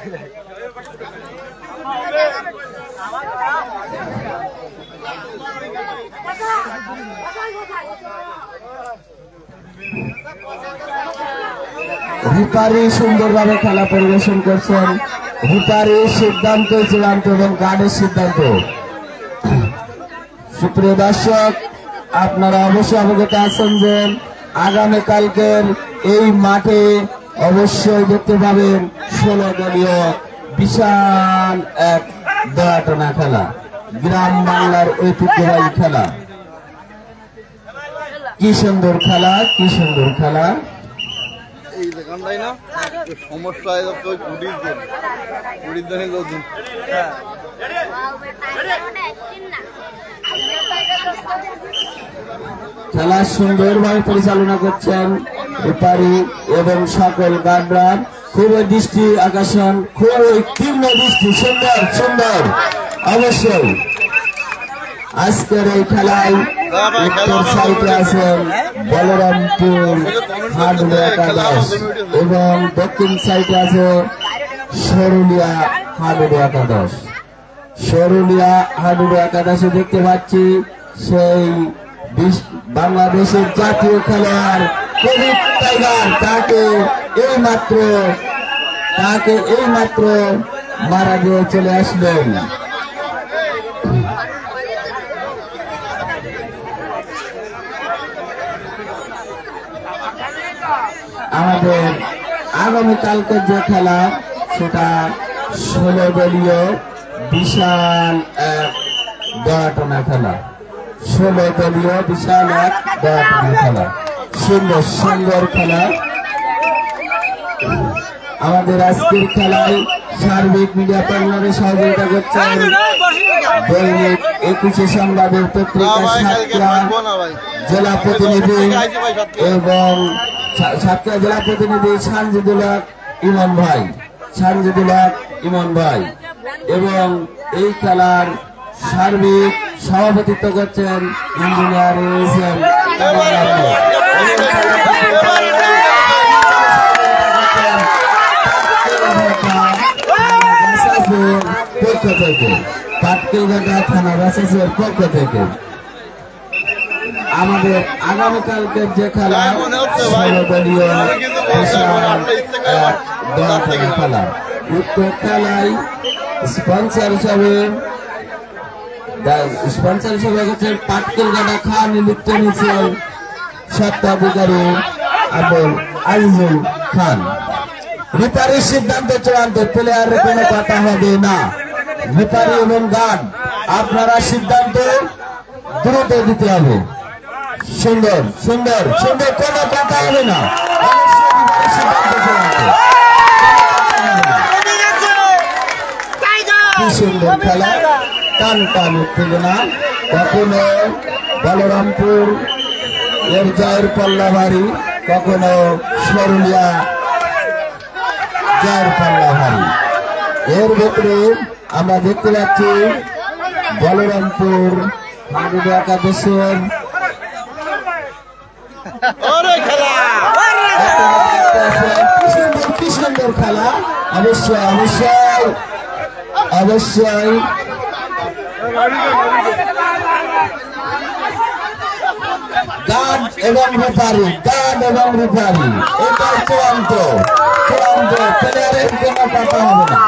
রিপারি সুন্দরভাবে খেলা পরিবেশন করছেন। রিপারির সিদ্ধান্ত চূড়ান্ত এবং গার্ডের সিদ্ধান্ত। সুপ্রিয় দর্শক, আপনারা অবশ্যই অবগত আছেন যে আগামীকালকের এই মাঠে অবশ্যই দেখতে পাবেন 16 দলীয় বিশাল এক দয়াটানা খেলা, গ্রাম বাংলার ঐতিহ্যবাহী খেলা। কি সুন্দর খেলা, কি সুন্দর খেলা। এই দোকানটাই না সমস্যা কুড়ির জন্য লোকজন খেলা সুন্দরভাবে পরিচালনা করছেন রেফারি এবং সকল গার্ডরা। খুবই দৃষ্টি আকর্ষণ, খুবই তীক্ষ্ণ দৃষ্টি, সুন্দর সুন্দর। অবশ্যই আজকের এই খেলায় উত্তর সাইডে আছেন বলরামপুর হার্ডওয়্যার একাদশ এবং দক্ষিণ সাইডে আছে সরুলিয়া হার্ডওয়্যার একাদশ। সরুলিয়া হার্ডওয়্যার একাদশে দেখতে পাচ্ছি সেই বাংলাদেশের জাতীয় খেলোয়াড় কবির টাইগার, তাকে এইমাত্র মারা গিয়ে চলে আসলেন। আমাদের আগামীকালকের যে খেলা সেটা 16 দলীয় বিশাল এক দয়াটানা খেলা। 16 দলীয় বিশাল এক দয়াটানা খেলা, সুন্দর সুন্দর খেলা। আমাদের আজকের খেলায় সার্বিক মিডিয়া পার্টনারের সহযোগিতা করছেন দৈনিক 21 সংবাদের পত্রিকা সাতক্ষীরা জেলা প্রতিনিধি এবং সাতক্ষীরা জেলা প্রতিনিধি সানজিদুল হক ইমন ভাই এবং এই খেলার সার্বিক সভাপতিত্ব করছেন ইঞ্জিনিয়ার এসএম কামাল আহমেদ। পক্ষ থেকে পাটকেলঘাটা থানা রাসাসের পক্ষ থেকে আমাদের আগামীকালকে যে খেলা সর্বদলীয় খেলা উক্ত খেলায় স্পন্সর হিসাবে হচ্ছেন পাটকেলঘাটা খান ইলেকট্রনিক্সের স্বত্বাধিকারী আবুল আজিজুল খান। রেফারির সিদ্ধান্ত চূড়ান্ত, প্লেয়ারের কোনো কথা হবে না। রেফারি এবং গার্ড আপনারা সিদ্ধান্ত দ্রুত দিতে হবে। সুন্দর সুন্দর সুন্দর, কোনো কথা হবে না। কি সুন্দর খেলা, টান টান উত্তেজনা। কখনো বলরামপুর এর জয়ের পাল্লা ভারী, কখনো সরুলিয়া জয়ের পাল্লা ভারী। এর ভেতরে আমরা দেখতে পাচ্ছি বলরামপুর একাদশের কি সুন্দর খেলা। অবশ্যই অবশ্যই অবশ্যই গার্ড এবং রেফারি এটা চূড়ান্ত চূড়ান্ত, প্লেয়ারের কোনো কথা হবে না।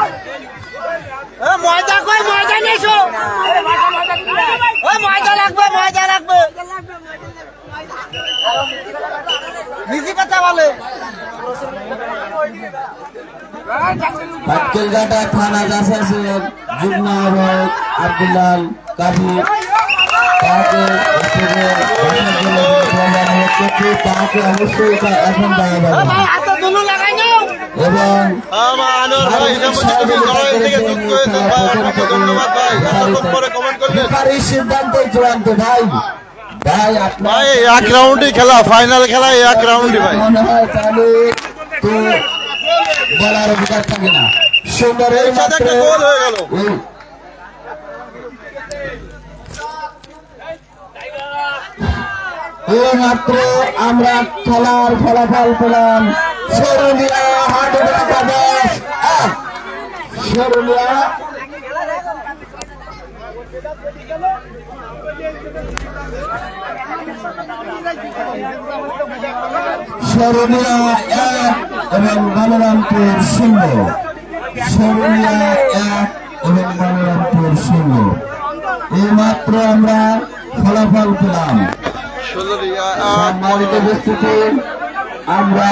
পাটকেলঘাটা থানা রাসাসের যুগ্ম আহ্বায়ক আব্দুল্লাল কাজী তাকে অবশ্যই এখন দেওয়া যাবে এবং সিদ্ধান্ত চূড়ান্ত। ভাই ভাই ভাই এক রাউন্ডই খেলা, ফাইনাল খেলা এক রাউন্ডই ভাই। মনে হয় তাহলে তো বলার অধিকার থাকে না। সুন্দর মাত্র আমরা খেলার ফলাফল পেলাম। সরুলিয়া সরুলিয়া সরুলিয়া 1 এবং বলরামপুর 0। সরুলিয়া 1 এবং বলরামপুর 0। এই মাত্র আমরা ফলাফল পেলাম। সম্মানিত উপস্থিতি, আমরা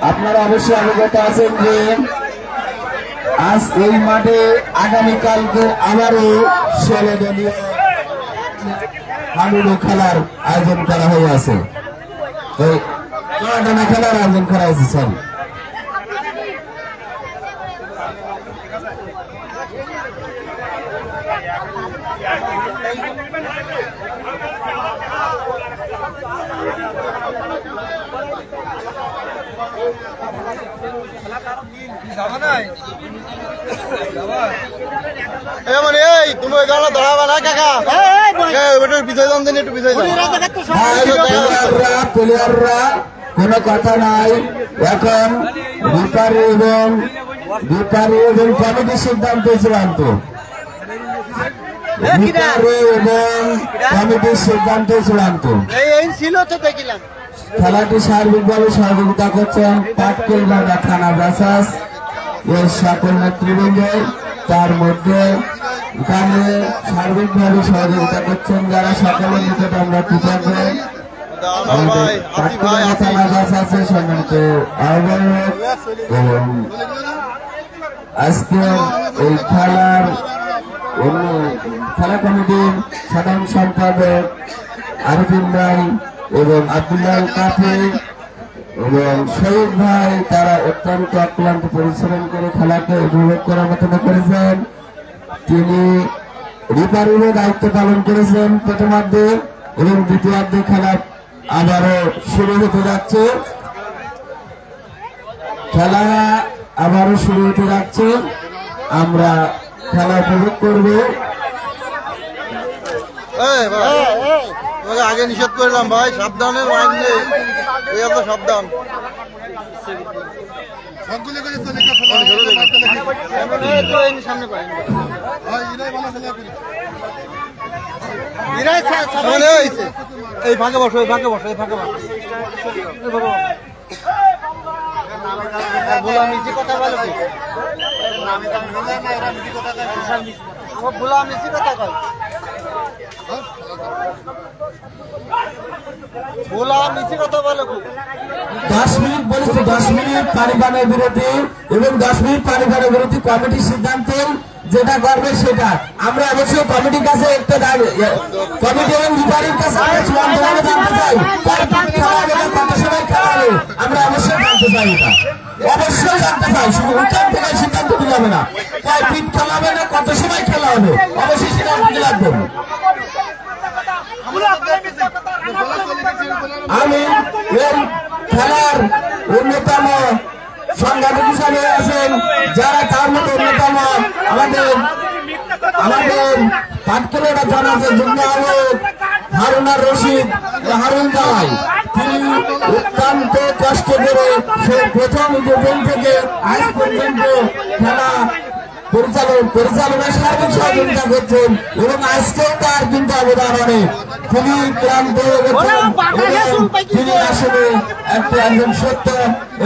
আপনারা অবশ্যই অবগত আছেন যে আজ এই মাঠে আগামীকালকে আবারও 16 দলীয় হাডুডু খেলার আয়োজন করা হয়েছে। খেলার আয়োজন করা হয়েছে। সরি, তুমি ওই গাড়া ধরাবা না কাকা, পিছাই যান দিন, একটু পিছাই যান। প্লেয়াররা কোনো কথা নাই। এখন রেফারি এবং কমিটির সিদ্ধান্ত চূড়ান্ত। রেফারি এবং কমিটির সিদ্ধান্ত চূড়ান্ত। খেলাটি সার্বিকভাবে সহযোগিতা করছেন পাটকেলঘাটা থানা রাসাস এর সকল নেতৃবৃন্দ। তার মধ্যে এখানে সার্বিকভাবে সহযোগিতা করছেন যারা সকলের নিকট আমরা কৃতজ্ঞ। পাটকেলঘাটা থানা রাসাসের সম্মানিত আহ্বায়ক এবং আজকে এই খেলার খেলা কমিটির সাধারণ সম্পাদক আরিফিন ভাই এবং আব্দুল্লাহ কাফি এবং শহীদ ভাই তারা অত্যন্ত অক্লান্ত পরিশ্রম করে খেলাকে উপভোগ করার মতো করেছেন। তিনি রিপারিংয়ের দায়িত্ব পালন করেছেন প্রথমার্ধে এবং দ্বিতীয়ার্ধে খেলা আবারও শুরু হতে যাচ্ছে। খেলা আবারও শুরু হতে যাচ্ছে, আমরা খেলা উপভোগ করব। তোমাকে আগে নিষেধ করলাম ভাই, সাবধানের মাইন্ড নেই, এই এত সাবধান। এই ফাঁকে বসো, এই ফাঁকে বসো, এই ফাঁকে বসো। बोला मिसी কথা বলে बोला मिसी কথা কয় बोला मिसी কথা বলে 10 মিনিট বলেছে, 10 মিনিট পানিপানের বিরতি এবং 10 মিনিট পানিপানের বিরতি কমিটির সিদ্ধান্ত যেটা করবে সেটা। আমরা অবশ্যই কমিটির কাছে একটা কমিটি এবং রিপারির কাছে চূড়ান্তভাবে জানতে চাই কত সময় খেলা হবে, আমরা অবশ্যই জানতে চাই, এটা অবশ্যই জানতে চাই। শুধু উত্তর থেকে সিদ্ধান্ত দিতে হবে না, কয় ফিট খেলা হবে না কত সময় খেলা হবে, অবশ্যই সেটা দিতে লাগবে। আমি এই খেলার অন্যতম সংগঠক হিসাবে আছেন যারা, তার মধ্যে অন্যতম আমাদের পাটকেলেরা জানাজের যুগ্ম আহ্বায়ক হারুনার রশিদ হারুন জামাই। তিনি অত্যন্ত কষ্ট করে সে প্রথম দিন থেকে আজ পর্যন্ত খেলা পরিচালনায় সার্বিক সহযোগিতা করছেন এবং আজকেও তার কিন্তু অবদান অনেক। তিনি ক্লান্ত তিনি আসলে একজন সত্য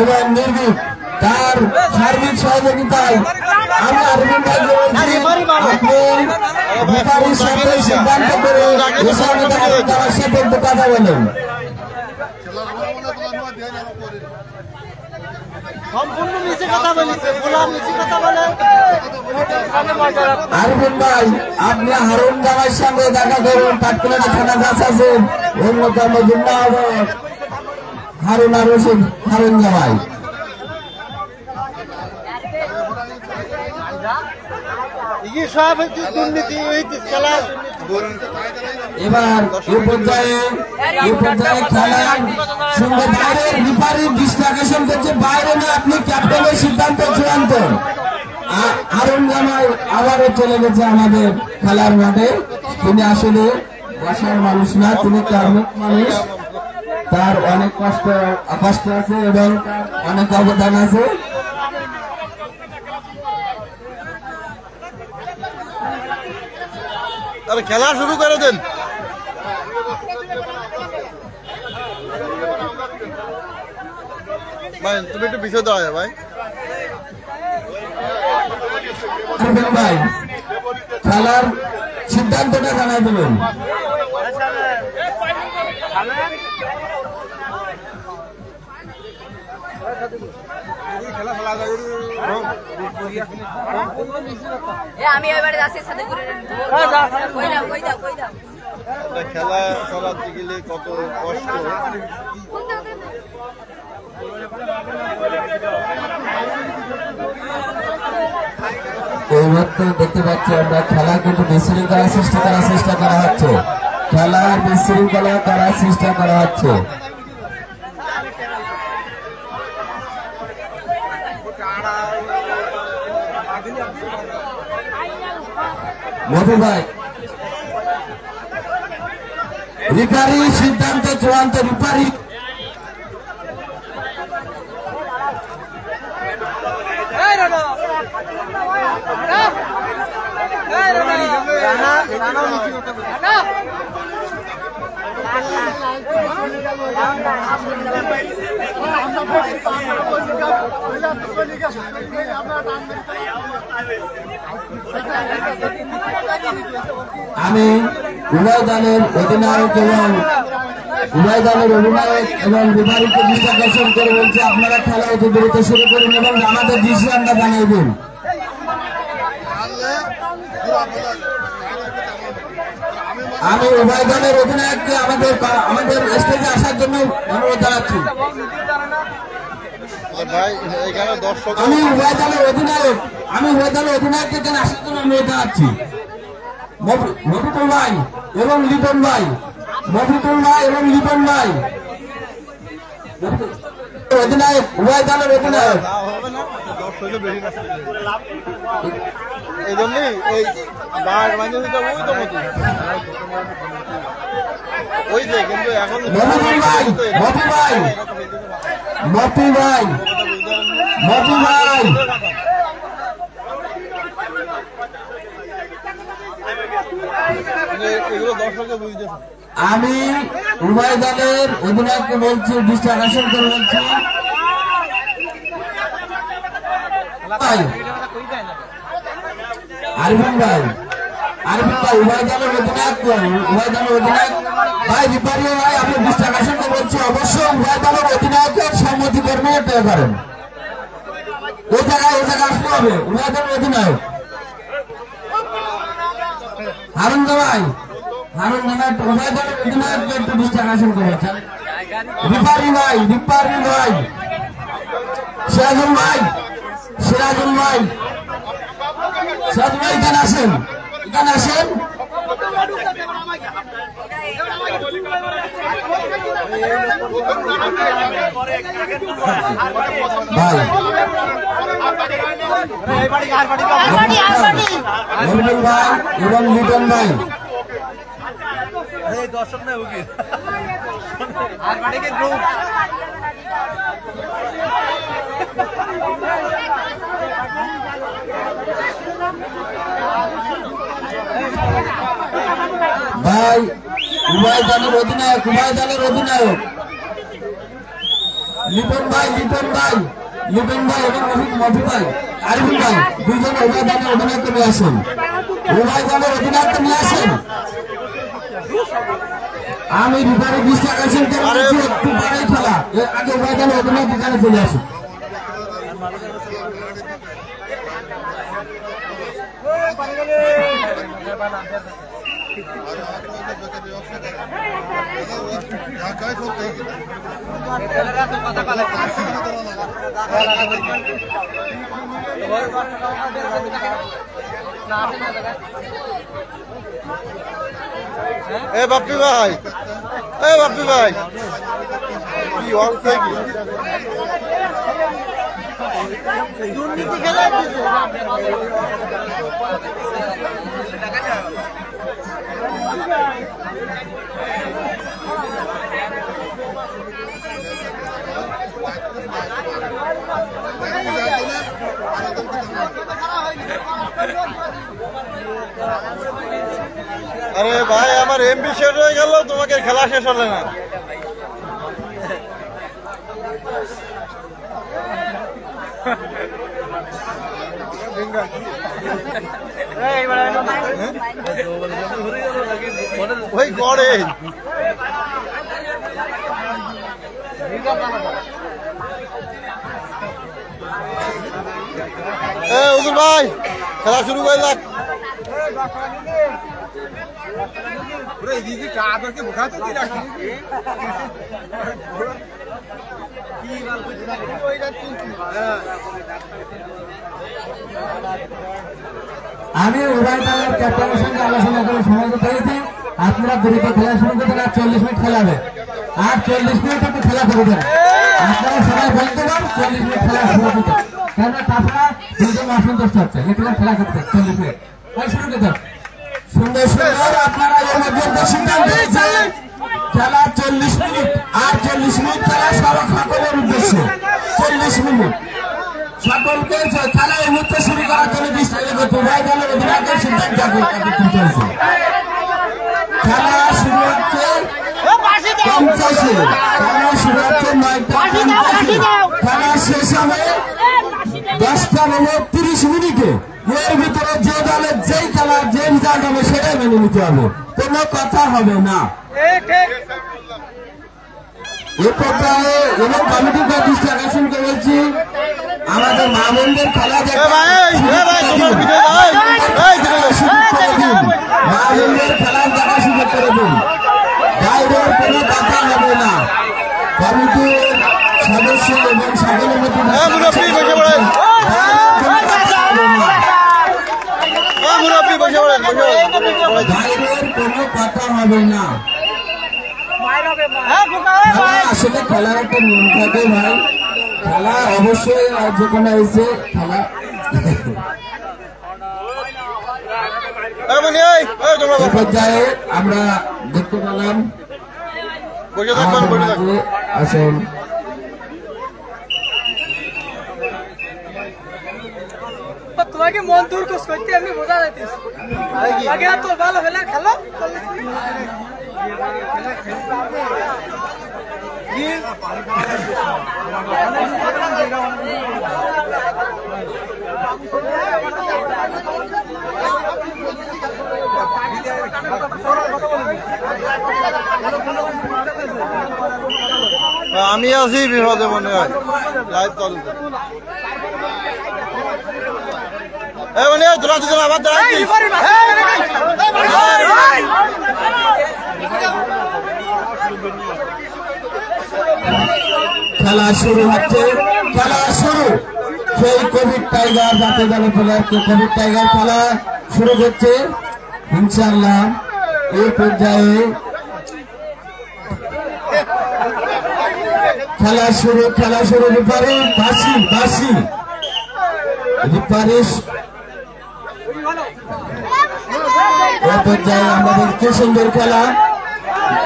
এবং নির্ভীক, তার সার্বিক সহযোগিতায় আমি আরবিন ভাইকে আপনি সাথে সিদ্ধান্ত করে তার সাথে একটু কথা বলেন। সম্পূর্ণ মিছে কথা বলেছে, বলা মিছে কথা বলে। আরবিন ভাই আপনি হারুন জামাইয়ের সঙ্গে দেখা করুন, পাটকুলা থানা গাছ আছেন, অন্যতম যুগ্ম আহ্বায়ক হারুনা রশিদ হারুন জামাই। এবার এ পর্যায়ে খেলার সঙ্গে বাইরের রিফারির দৃষ্টি আকর্ষণ করছে, বাইরে না আপনি ক্যাপ্টেনের সিদ্ধান্ত চূড়ান্ত। হারুন জামাই আবারও চলে গেছে আমাদের খেলার মাঠে। তিনি আসলে বাসার মানুষ না, তিনি কার্মিক মানুষ, তার অনেক কষ্ট আছে এবং অনেক অবদান আছে। তবে খেলা শুরু করে দেন। ভাই তুমি একটু পিছিয়ে দাও ভাই। ভাই খেলার সিদ্ধান্তটা জানাই দেবেন। আমি এবারে যাচ্ছি সাথে ঘুরে খেলা চালাতে গেলে কত কষ্ট। এই মুহূর্তে দেখতে পাচ্ছি আমরা খেলা কিন্তু বিশৃঙ্খলা সৃষ্টি করার চেষ্টা করা হচ্ছে, খেলার বিশৃঙ্খলা করার চেষ্টা করা হচ্ছে। মধু ভাই রিফারি সিদ্ধান্ত চূড়ান্ত, রিফারি আমি উভয় দলের অধিনায়ক এবং বিভাগীকে দৃষ্টি আকর্ষণ করে বলছি আপনারা খেলা অতি দ্রুত শুরু করুন এবং আমাদের ডিসিশনটা জানিয়ে দিন। আমি উভয় দলের অধিনায়ককে আমাদের স্টেজে আসার জন্য অনুরোধ জানাচ্ছি। ভাই এখানে দর্শক আমি উভয় দলের অধিনায়ক এখানে আসার জন্য আমি এটা আছি মফিকুল ভাই এবং লিটন ভাই অধিনায়ক উভয় দলের অধিনায়ক হবে না দর্শকের বেশি না এই জন্যই এই বার মানে ওই যে কিন্তু এখন মফি ভাই এগুলো দর্শকে বুঝতেছে আমি উভয় দলের অধিনায়ককে বলছি দৃষ্টি আকর্ষণ করে বলছি আরিফিন ভাই উভয় দলের অধিনায়ক ভাই বিপারী ভাই আমি দৃষ্টি আকর্ষণ করে বলছি অবশ্যই উভয় দলের অধিনায়কের সম্মতি কর্মে তৈরি করেন ওই জায়গায় আসতে হবে উভয় দলের অধিনায়ক হারুন ভাই উভয় দলের অধিনায়ককে একটু দৃষ্টি আকর্ষণ করেছেন বিপারী ভাই সিরাজুল ভাই এখানে আসেন ভাই এবং লিটন ভাই দর্শক না উকি আর বাড়িকে গ্রুপ ভাই উভয় দলের অধিনায়ক লিটন ভাই এবং মফি ভাই আরিফিন ভাই দুইজন উভয় দলের অধিনায়ককে নিয়ে আসেন আমি বিপারে 20 টাকা সেল করে একটু পরেই খেলা এর আগে উভয় দলের অধিনায়ক এখানে চলে আসুন বাপ্পি ভাই কি অবস্থা কি দুর্নীতি খেলা আরে ভাই আমার এমবি শেষ হয়ে গেল তোমাকে খেলা শেষ হলে না ওই করে উজুর ভাই খেলা শুরু করে যাক আমি উভয় দলের ক্যাপ্টেনের সঙ্গে আলোচনা করে সমাগত হয়েছি আপনারা দ্রুত খেলা শুরু করবেন আর 40 মিনিট খেলা হবে আর 40 মিনিট একটু খেলা করবেন আপনারা সবাই বলতে পারেন 40 মিনিট খেলা শুরু করতে কারণ তাছাড়া দুজন অসন্তুষ্ট হচ্ছে এগুলো খেলা করতে 40 মিনিট শুরু করতে সুন্দর আপনারা এর মধ্যে সিদ্ধান্ত হয়েছে খেলা 40 মিনিট আর 40 মিনিট খেলা সকলের উদ্দেশ্যে 40 মিনিট সকলকে খেলা এই মুহূর্তে শুরু করার জন্য উভয় দলের অধিনায়কের সিদ্ধান্ত চলছে খেলা শুরু হচ্ছে 50 খেলা শুরু হচ্ছে 9টা খেলা শেষ হবে 10:30 মিনিটে এর ভিতরে যে দলের যেই খেলা যে রেজাল্ট হবে সেটাই মেনে নিতে হবে কোনো কথা হবে না এ পর্যায়ে এবং কমিটির দৃষ্টি আকর্ষণ করে বলছি আমাদের মা বোনদের খেলা মা বোনদের খেলার দেখা সুযোগ করে দিন বাইরের কোনো কথা হবে না কমিটির সদস্য এবং সকলের মধ্যে বাইরের কোনো কথা হবে না। খেলা আসলে খেলার একটা নিয়ম থাকে ভাই, খেলা অবশ্যই যে কোনো এসে খেলা এ পর্যায়ে আমরা দেখতে পেলাম আমাদের মাঝে আছেন তোমাকে মন দূর করতে আমি বোঝা যাইতেছি আগে তো ভালো হলে খেলো আমি আছি বিপদে মনে হয় লাইভ চালু মানে তোরা দুজন আবার খেলা শুরু হচ্ছে, খেলা শুরু। সেই কোভিড টাইগার জাতীয় দলের প্লেয়ারকে কোভিড টাইগার খেলা শুরু করছে ইনশাআল্লাহ। এই পর্যায়ে খেলা শুরু রিপারি বাসি রিপারিস। এই পর্যায়ে আমাদের কি সুন্দর খেলা,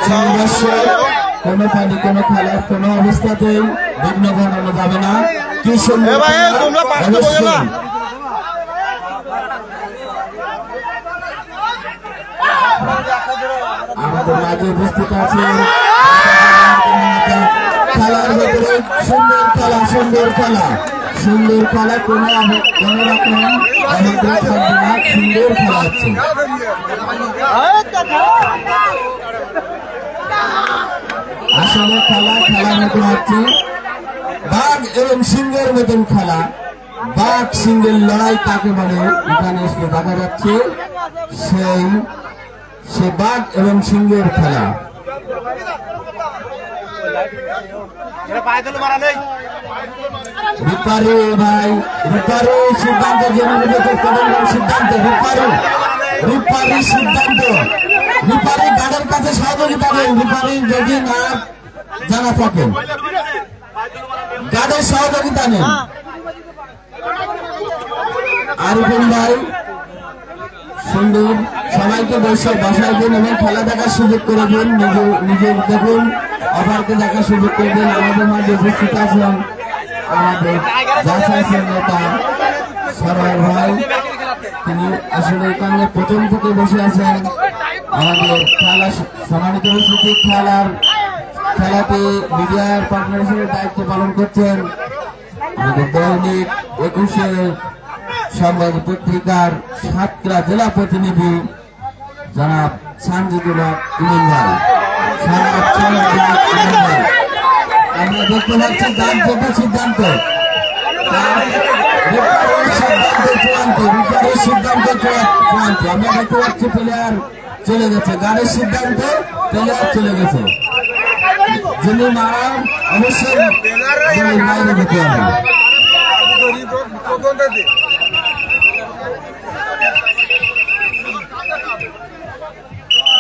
সংঘর্ষ কোনো পানি কোনো খেলার কোনো অবস্থাতেই বিঘ্ন ঘটানো যাবে না। কি সুন্দর আমাদের মাঝে উপস্থিত আছে খেলার ভেতরে সুন্দর খেলা কোনো রকম আমাদের থাকবে না, সুন্দর খেলা হচ্ছে। আসলে খেলার মতন হচ্ছে বাঘ এবং সিংহের মতন খেলা। বাঘ সিংহের লড়াই কাকে বলে এখানে এসে দেখা যাচ্ছে, সে বাঘ এবং সিংহের খেলা। রিপারি ভাই, রিপারি সিদ্ধান্ত রিপারি গার্ডের কাছে সহযোগিতা দেন। রিপারি যদি না জানা থাকেন গার্ডের সহযোগিতা নেন। আরিফুল ভাই সুন্দর সবাইকে বসায় দিন এবং খেলা দেখার সুযোগ করে দিন, নিজের দেখুন অপারকে দেখার সুযোগ করে দিন। আমাদের মাঝে উপস্থিত আছেন আমাদের জাসাইছেন নেতা সরোয়ার ভাই, তিনি আসলে এখানে প্রথম থেকে বসে আছেন। আমাদের খেলা সম্মানিত উপস্থিতি খেলাতে মিডিয়ার পার্টনার হিসেবে দায়িত্ব পালন করছেন আমাদের দৈনিক 21 সংবাদ পত্রিকার সাতক্ষীরা জেলা প্রতিনিধি জনাব সানজিদুল হক ইমিন ভাই। আমরা দেখতে পাচ্ছি সিদ্ধান্ত চূড়ান্ত। আমরা দেখতে পাচ্ছি প্লেয়ার চলে গেছে, গাড়ির সিদ্ধান্ত প্লেয়ার চলে গেছে। যিনি মারান অবশ্যই বাইরে যেতে হবে।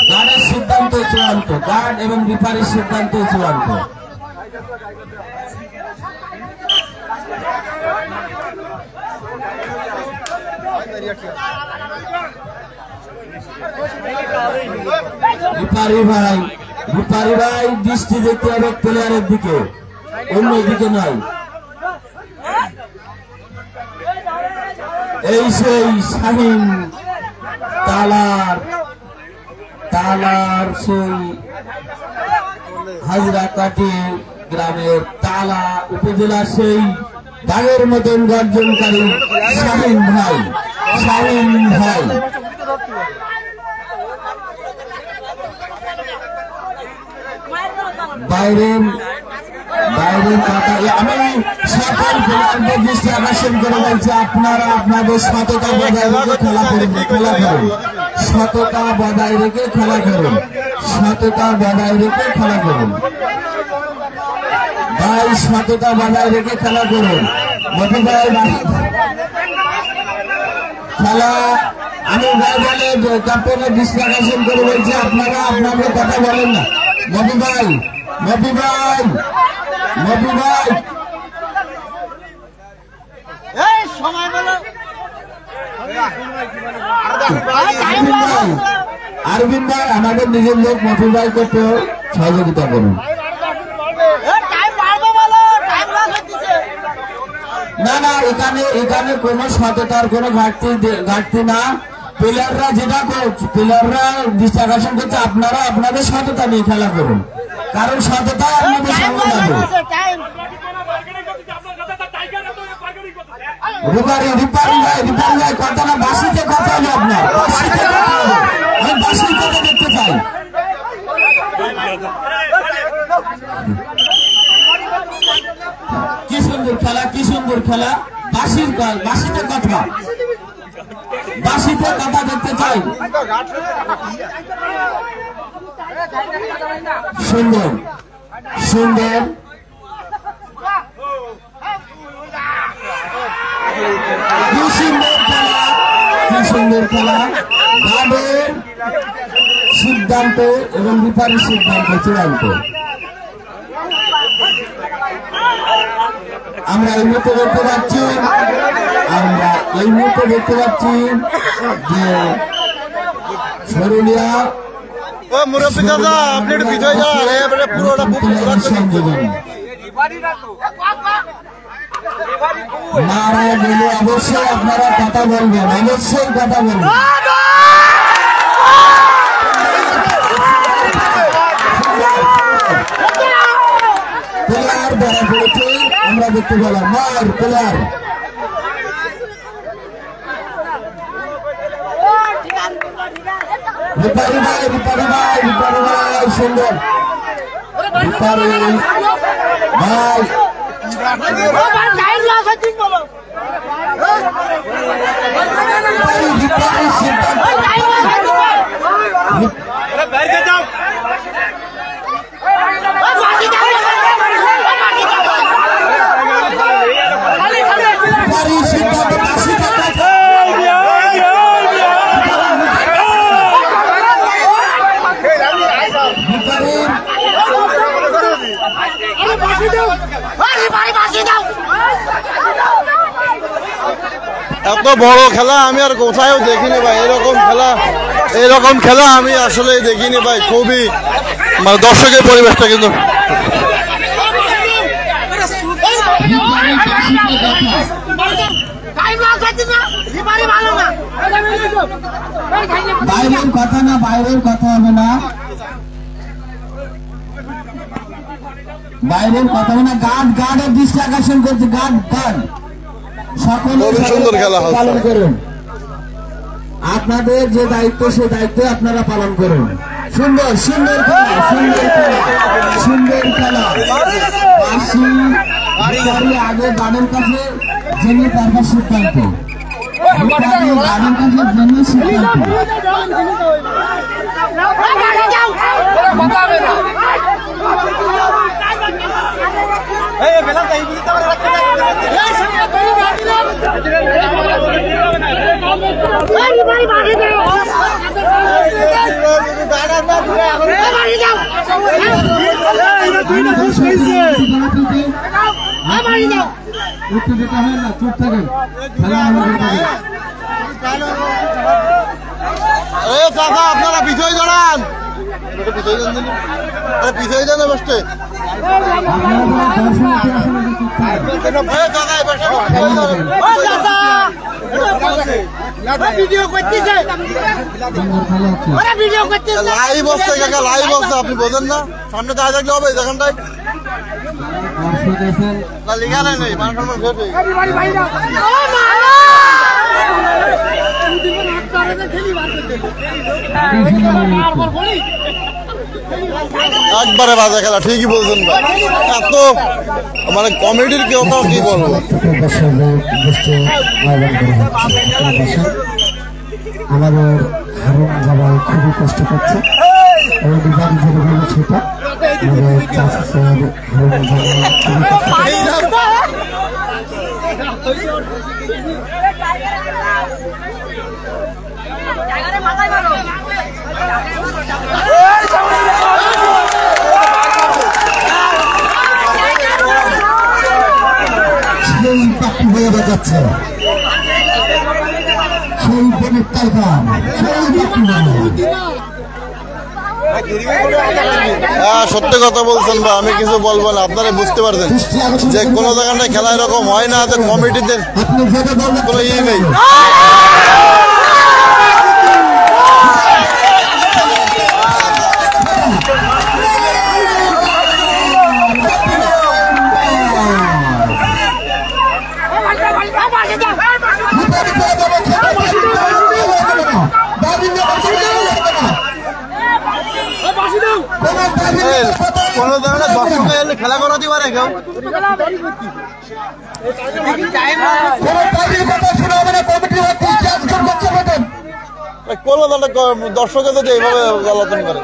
গার্ডের সিদ্ধান্ত চূড়ান্ত, গার্ড এবং রিফারির সিদ্ধান্ত চূড়ান্ত। রিফারি ভাই দৃষ্টি দেখতে হবে প্লেয়ারের দিকে, অন্য দিকে নয়। এই সেই শাহিন তালার সেই হাজরাকাটি গ্রামের তালা উপজেলার সেই বাঘের মতন গর্জনকারী শাহিন ভাই। বাইরের কথা আমি সকল খেলোয়াড়দের দৃষ্টি আকর্ষণ করে বলছি, আপনারা আপনাদের সততা বজায় রেখে খেলা করুন। সততা বজায় রেখে খেলা করুন ভাই, সততা বজায় রেখে খেলা করুন। খেলা আমি বলে ক্যাপ্টেনের দৃষ্টি আকর্ষণ করে বলছি আপনারা আপনাদের কথা বলেন না। মবি ভাই, মবি ভাই, মবি ভাই, আরবিন ভাই আমাদের নিজের লোক মবি ভাই করতে সহযোগিতা করুন। না না, এখানে কোনো সততার কোনো ঘাটতি না। প্লেয়াররা যেটা প্লেয়াররা দৃষ্টি আকর্ষণ করছে, আপনারা আপনাদের সততা নিয়ে খেলা করুন, কারণ সততা আপনাদের সঙ্গে যাবে। রিপারি ভাই কথা না, বাসিতে কথা হবে আপনার, বাসিতে কথা হবে। আমি বাসির কথা দেখতে চাই। কি সুন্দর খেলা, কি সুন্দর খেলা। বাসিতে কথা, বাসিতে কথা দেখতে চাই। সুন্দর সুন্দর কি সুন্দর খেলা, কি সুন্দর খেলা। গার্ডের সিদ্ধান্ত এবং রিফারির সিদ্ধান্ত চূড়ান্ত। আমরা এই মুহূর্তে দেখতে পাচ্ছি, যে সরুলিয়া মুরব্বী দাদা আপনি একটু বিজয় যান, পুরোটা সংযোজন নারা গেলে অবশ্যই আপনারা কথা বলবেন, অবশ্যই কথা বলবেন। প্লেয়ার ধরা পড়েছে, আমরা দেখতে পেলাম মার প্লেয়ার। রিপারি ভাই, রিপারি ভাই, রিপারি ভাই, সুন্দর রিপারি ভাই। এত বড় খেলা আমি আর কোথাও দেখিনি ভাই। এরকম খেলা আমি আসলে দেখিনি ভাই। খুবই মানে দর্শকের পরিবেশটা কিন্তু বাইরের কথা না, বাইরের কথা হবে না, বাইরের কথা হবে না। গার্ডের দৃষ্টি আকর্ষণ করছে, গার্ড সকলে সুন্দর খেলা পালন করুন। আপনাদের যে দায়িত্ব, সে দায়িত্ব আপনারা পালন করুন। সুন্দর সুন্দর খেলা, সুন্দর খেলা, সুন্দর খেলা। আগে গার্ডের কাছে জেনে তারপর সিদ্ধান্ত, গার্ডের কাছে জেনে সিদ্ধান্ত। উত্তর দিতে হয় না, চুপ থাকেন, খেলা আপনারা বিজয় জানান, বিজয় জানে বসতে লাইভ বসতে, লাইভ বসতে আপনি বোঝেন না? সামনে দাঁড়িয়ে থাকলে হবে যেখানটায় লিখা নেই মান সম্মান ঘটে। একবারে বাজে খেলা, ঠিকই বলছেন ভাই। এত মানে কমেডির কেউ তাও কি বলবো। আমাদের হারুন জামাই খুবই কষ্ট পাচ্ছে, এবং বিভাগ যেটা বলবো সেটা আমাদের চাষি হারুন জামাই খুবই কষ্ট পাচ্ছে। সেই পাখি হয়ে যাচ্ছে, সেই প্রেমের টাইগার, সেই পাখি। হ্যাঁ, সত্যি কথা বলছেন বা আমি কিছু বলবো না, আপনারা বুঝতে পারছেন যে কোনো জায়গায় খেলা এরকম হয় না যে কমিটিদের কোনো ইয়ে নেই। কোনো ধরনের দর্শক এলে খেলা করাতে পারে কেউ? কোনো ধরনের দর্শকের যদি এইভাবে জ্বালাতন করে।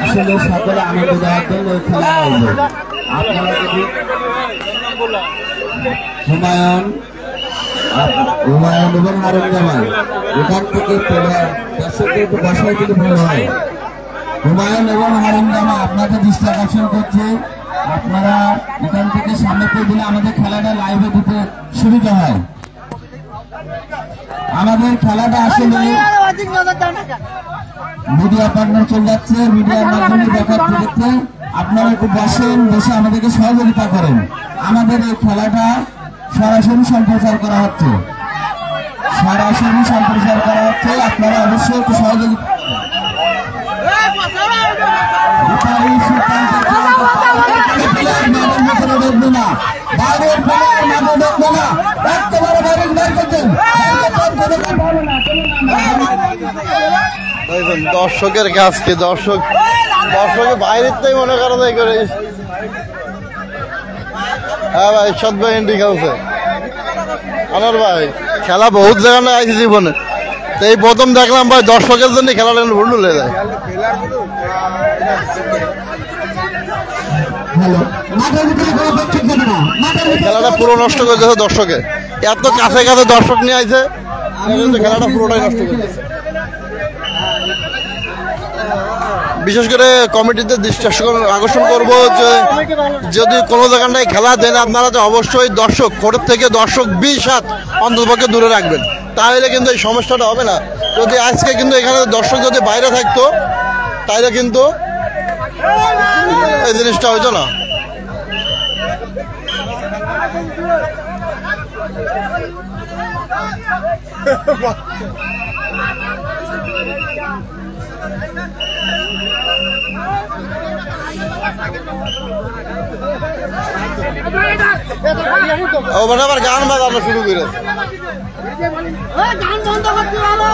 আসলে সকলে আনন্দ দেওয়ার জন্য খেলা হইবে। আপনারা যদি হুমায়ুন এবং হারুন জামাল এখান থেকে দর্শকদের একটু বসায় দিলে ভালো হয়। হুমায়ুন এবং হারুন জামাল আপনাদের দৃষ্টি আকর্ষণ করছে, আপনারা এখান থেকে সামনে পেয়ে দিলে আমাদের খেলাটা লাইভে দিতে সুবিধা হয়। আমাদের খেলাটা আসলে মিডিয়া পার্টনার চলে যাচ্ছে, মিডিয়ার মাধ্যমে দেখার ক্ষেত্রে আপনারা একটু বসেন, বসে আমাদেরকে সহযোগিতা করেন। আমাদের এই খেলাটা সরাসরি সম্প্রচার করা হচ্ছে, সরাসরি সম্প্রচার করা হচ্ছে, আপনারা অবশ্যই একটু সহযোগিতা দেখবে না, বাইরের খেলার মাঠে দেখবে না, একেবারে বাইরের বের করতেন। দর্শকের কাছে দর্শকের বাইরের তাই মনে করা যায় করে। হ্যাঁ ভাই, সৎ ভাই এন্ট্রি খেলছে। আনার ভাই খেলা বহুত জায়গায় আইছি জীবনে, তো এই প্রথম দেখলাম ভাই দর্শকের জন্য খেলাটা ভুল হয়ে যায়। খেলাটা পুরো নষ্ট করে দিয়েছে দর্শকে, এত কাছে কাছে দর্শক নিয়ে আইছে, খেলাটা পুরোটাই নষ্ট করে দিয়েছে। বিশেষ করে কমিটিতে দৃষ্টি আকর্ষণ করবো যে যদি কোনো জায়গায় খেলা দেন আপনারা তো অবশ্যই দর্শক কোর্টের থেকে দর্শক 20 হাত অন্ততপক্ষে দূরে রাখবেন, তাহলে কিন্তু এই সমস্যাটা হবে না। যদি আজকে কিন্তু এখানে দর্শক যদি বাইরে থাকতো তাহলে কিন্তু এই জিনিসটা হইতো না। ও মানে আবার গান বাজানো শুরু করে গান বন্ধ করতে ভালো।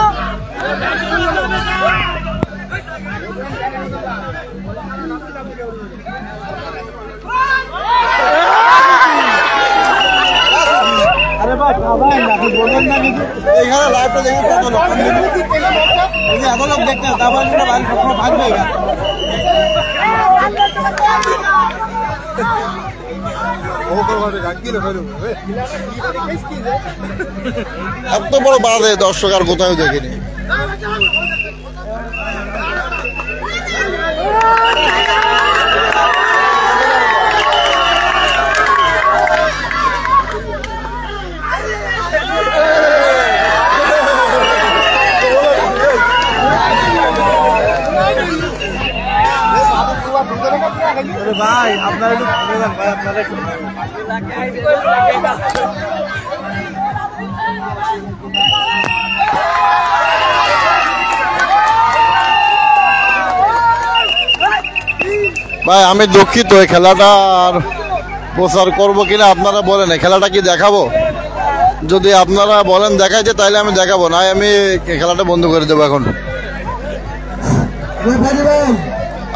এখানে লাইভটা দেখে কত লোক এত লোক দেখতে তারপর ভাগবে। এত বড় বাজে দর্শক আর কোথাও দেখিনি। ভাই আপনারা একটু ভাই আপনারা একটু ভাই আমি দুঃখিত এই খেলাটা আর প্রচার করবো কিনা আপনারা বলেন, খেলাটা কি দেখাবো? যদি আপনারা বলেন দেখাইছে তাহলে আমি দেখাবো, না আমি খেলাটা বন্ধ করে দেবো। এখন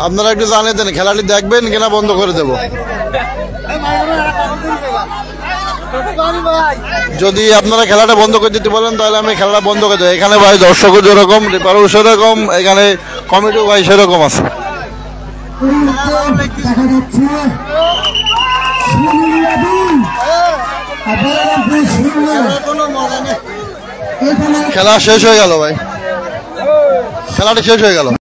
আপনারা একটু জানিয়ে দেন খেলাটি দেখবেন কিনা বন্ধ করে দেবো। যদি আপনারা খেলাটা বন্ধ করে দিতে বলেন তাহলে আমি খেলাটা বন্ধ করে দেবো। এখানে ভাই দর্শকও যেরকম, রেপারও সেরকম, এখানে কমিটিও ভাই সেরকম আছে। দেখা যাচ্ছে খেলা শেষ হয়ে গেল ভাই, খেলাটা শেষ হয়ে গেল।